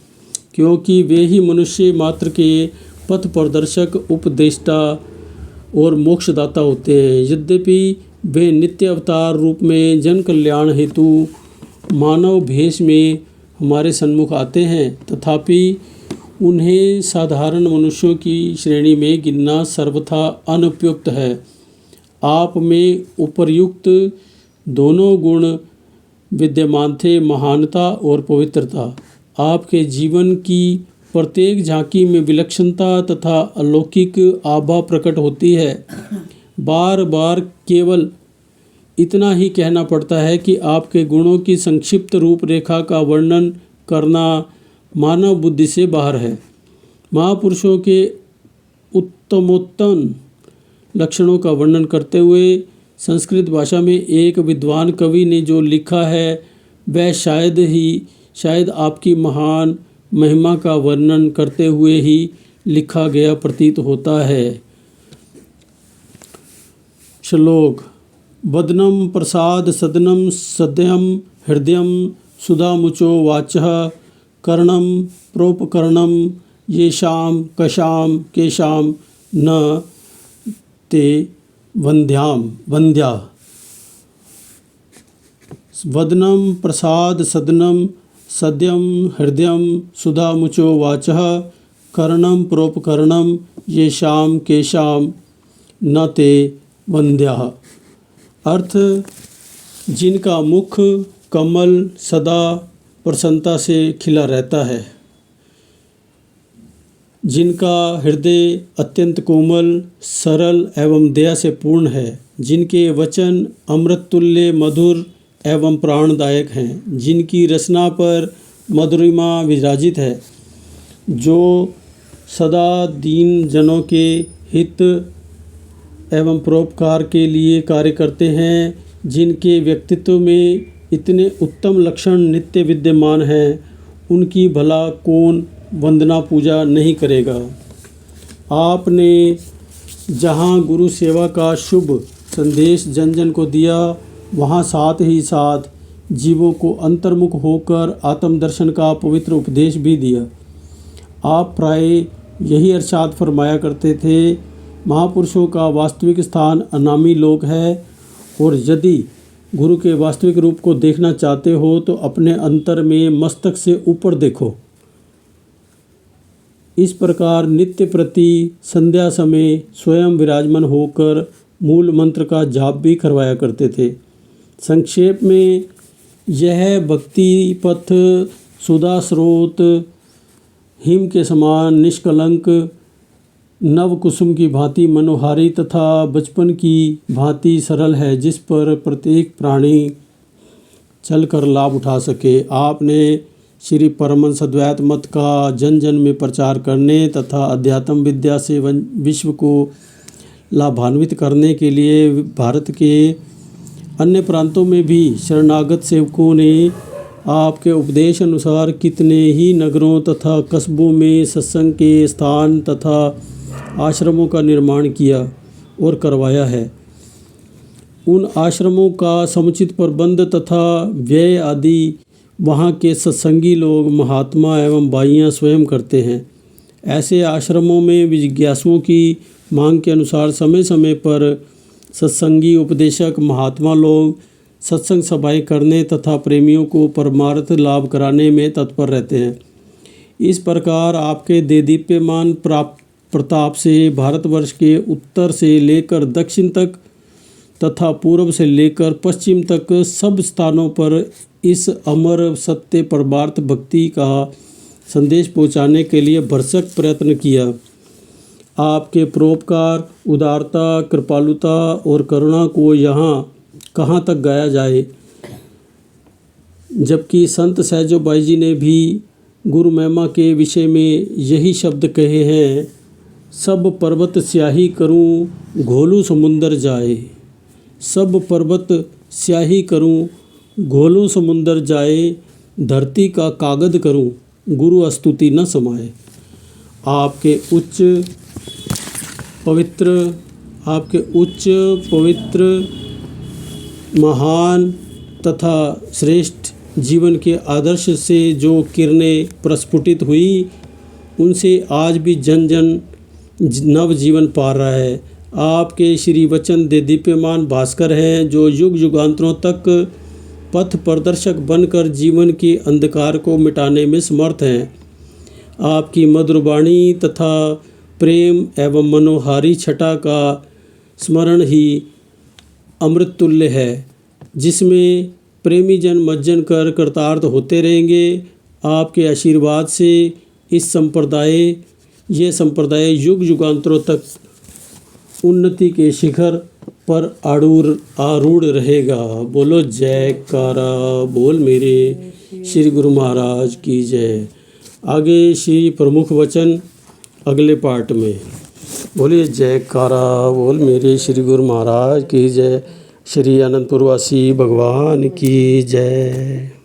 क्योंकि वे ही मनुष्य मात्र के पथ प्रदर्शक, उपदेष्टा और मोक्षदाता होते हैं। यद्यपि वे नित्य अवतार रूप में जन कल्याण हेतु मानव भेष में हमारे सन्मुख आते हैं, तथापि उन्हें साधारण मनुष्यों की श्रेणी में गिनना सर्वथा अनुपयुक्त है। आप में उपर्युक्त दोनों गुण विद्यमान थे, महानता और पवित्रता। आपके जीवन की प्रत्येक झांकी में विलक्षणता तथा अलौकिक आभा प्रकट होती है। बार बार केवल इतना ही कहना पड़ता है कि आपके गुणों की संक्षिप्त रूपरेखा का वर्णन करना मानव बुद्धि से बाहर है। महापुरुषों के उत्तमोत्तम लक्षणों का वर्णन करते हुए संस्कृत भाषा में एक विद्वान कवि ने जो लिखा है वह शायद आपकी महान महिमा का वर्णन करते हुए ही लिखा गया प्रतीत होता है। श्लोक। वदनम प्रसाद सदनम सद्यम हृदयम सुधामुचो वाचः कर्णम प्रोपकर्णम येषां कशाम केशाम न ते वंद्या। वदनम प्रसाद सदनम सद्यम हृदयम सुधामुचो वाचः कर्णम प्रोपकर्णम येषां केशाम न ते वंद्या। अर्थ, जिनका मुख कमल सदा प्रसन्नता से खिला रहता है, जिनका हृदय अत्यंत कोमल, सरल एवं दया से पूर्ण है, जिनके वचन अमृत तुल्य मधुर एवं प्राणदायक हैं, जिनकी रचना पर मधुरिमा विराजित है, जो सदा दीन जनों के हित एवं परोपकार के लिए कार्य करते हैं, जिनके व्यक्तित्व में इतने उत्तम लक्षण नित्य विद्यमान हैं, उनकी भला कौन वंदना पूजा नहीं करेगा। आपने जहाँ गुरु सेवा का शुभ संदेश जन जन को दिया, वहाँ साथ ही साथ जीवों को अंतर्मुख होकर आत्मदर्शन का पवित्र उपदेश भी दिया। आप प्राय यही इरशाद फरमाया करते थे, महापुरुषों का वास्तविक स्थान अनामी लोक है, और यदि गुरु के वास्तविक रूप को देखना चाहते हो तो अपने अंतर में मस्तक से ऊपर देखो। इस प्रकार नित्य प्रति संध्या समय स्वयं विराजमान होकर मूल मंत्र का जाप भी करवाया करते थे। संक्षेप में यह भक्ति पथ सुधा स्रोत हिम के समान निष्कलंक, नव कुसुम की भांति मनोहारी तथा बचपन की भांति सरल है, जिस पर प्रत्येक प्राणी चलकर लाभ उठा सके। आपने श्री परमहंस अद्वैत मत का जन जन में प्रचार करने तथा अध्यात्म विद्या से विश्व को लाभान्वित करने के लिए भारत के अन्य प्रांतों में भी शरणागत सेवकों ने आपके उपदेश अनुसार कितने ही नगरों तथा कस्बों में सत्संग के स्थान तथा आश्रमों का निर्माण किया और करवाया है। उन आश्रमों का समुचित प्रबंध तथा व्यय आदि वहाँ के सत्संगी लोग, महात्मा एवं बाइयाँ स्वयं करते हैं। ऐसे आश्रमों में जिज्ञासुओं की मांग के अनुसार समय समय पर सत्संगी उपदेशक महात्मा लोग सत्संग सभाएं करने तथा प्रेमियों को परमार्थ लाभ कराने में तत्पर रहते हैं। इस प्रकार आपके देदीप्यमान प्रताप से भारतवर्ष के उत्तर से लेकर दक्षिण तक तथा पूर्व से लेकर पश्चिम तक सब स्थानों पर इस अमर सत्य परमार्थ भक्ति का संदेश पहुंचाने के लिए भरसक प्रयत्न किया। आपके परोपकार, उदारता, कृपालुता और करुणा को यहाँ कहाँ तक गाया जाए। जबकि संत सहजो बाई जी ने भी गुरु महिमा के विषय में यही शब्द कहे हैं, सब पर्वत स्याही करूं घोलू समुंदर जाए। सब पर्वत स्याही करूं घोलू समुंदर जाए, धरती का कागज करूं गुरु स्तुति न समाए। आपके उच्च पवित्र महान तथा श्रेष्ठ जीवन के आदर्श से जो किरणें प्रस्फुटित हुई, उनसे आज भी जन जन नव जीवन पा रहा है। आपके श्री वचन देदीप्यमान भास्कर हैं, जो युग युगांतरों तक पथ प्रदर्शक बनकर जीवन के अंधकार को मिटाने में समर्थ हैं। आपकी मधुर वाणी तथा प्रेम एवं मनोहारी छटा का स्मरण ही अमृत तुल्य है, जिसमें प्रेमी जन मज्जन कर कृतार्थ होते रहेंगे। आपके आशीर्वाद से ये संप्रदाय युग युगांतरों तक उन्नति के शिखर पर आरूढ़ रहेगा। बोलो जयकारा बोल मेरे श्री गुरु महाराज की जय। आगे श्री प्रमुख वचन अगले पार्ट में। बोलिए जयकारा बोल मेरे श्री गुरु महाराज की जय। श्री अनंतपुर वासी भगवान की जय।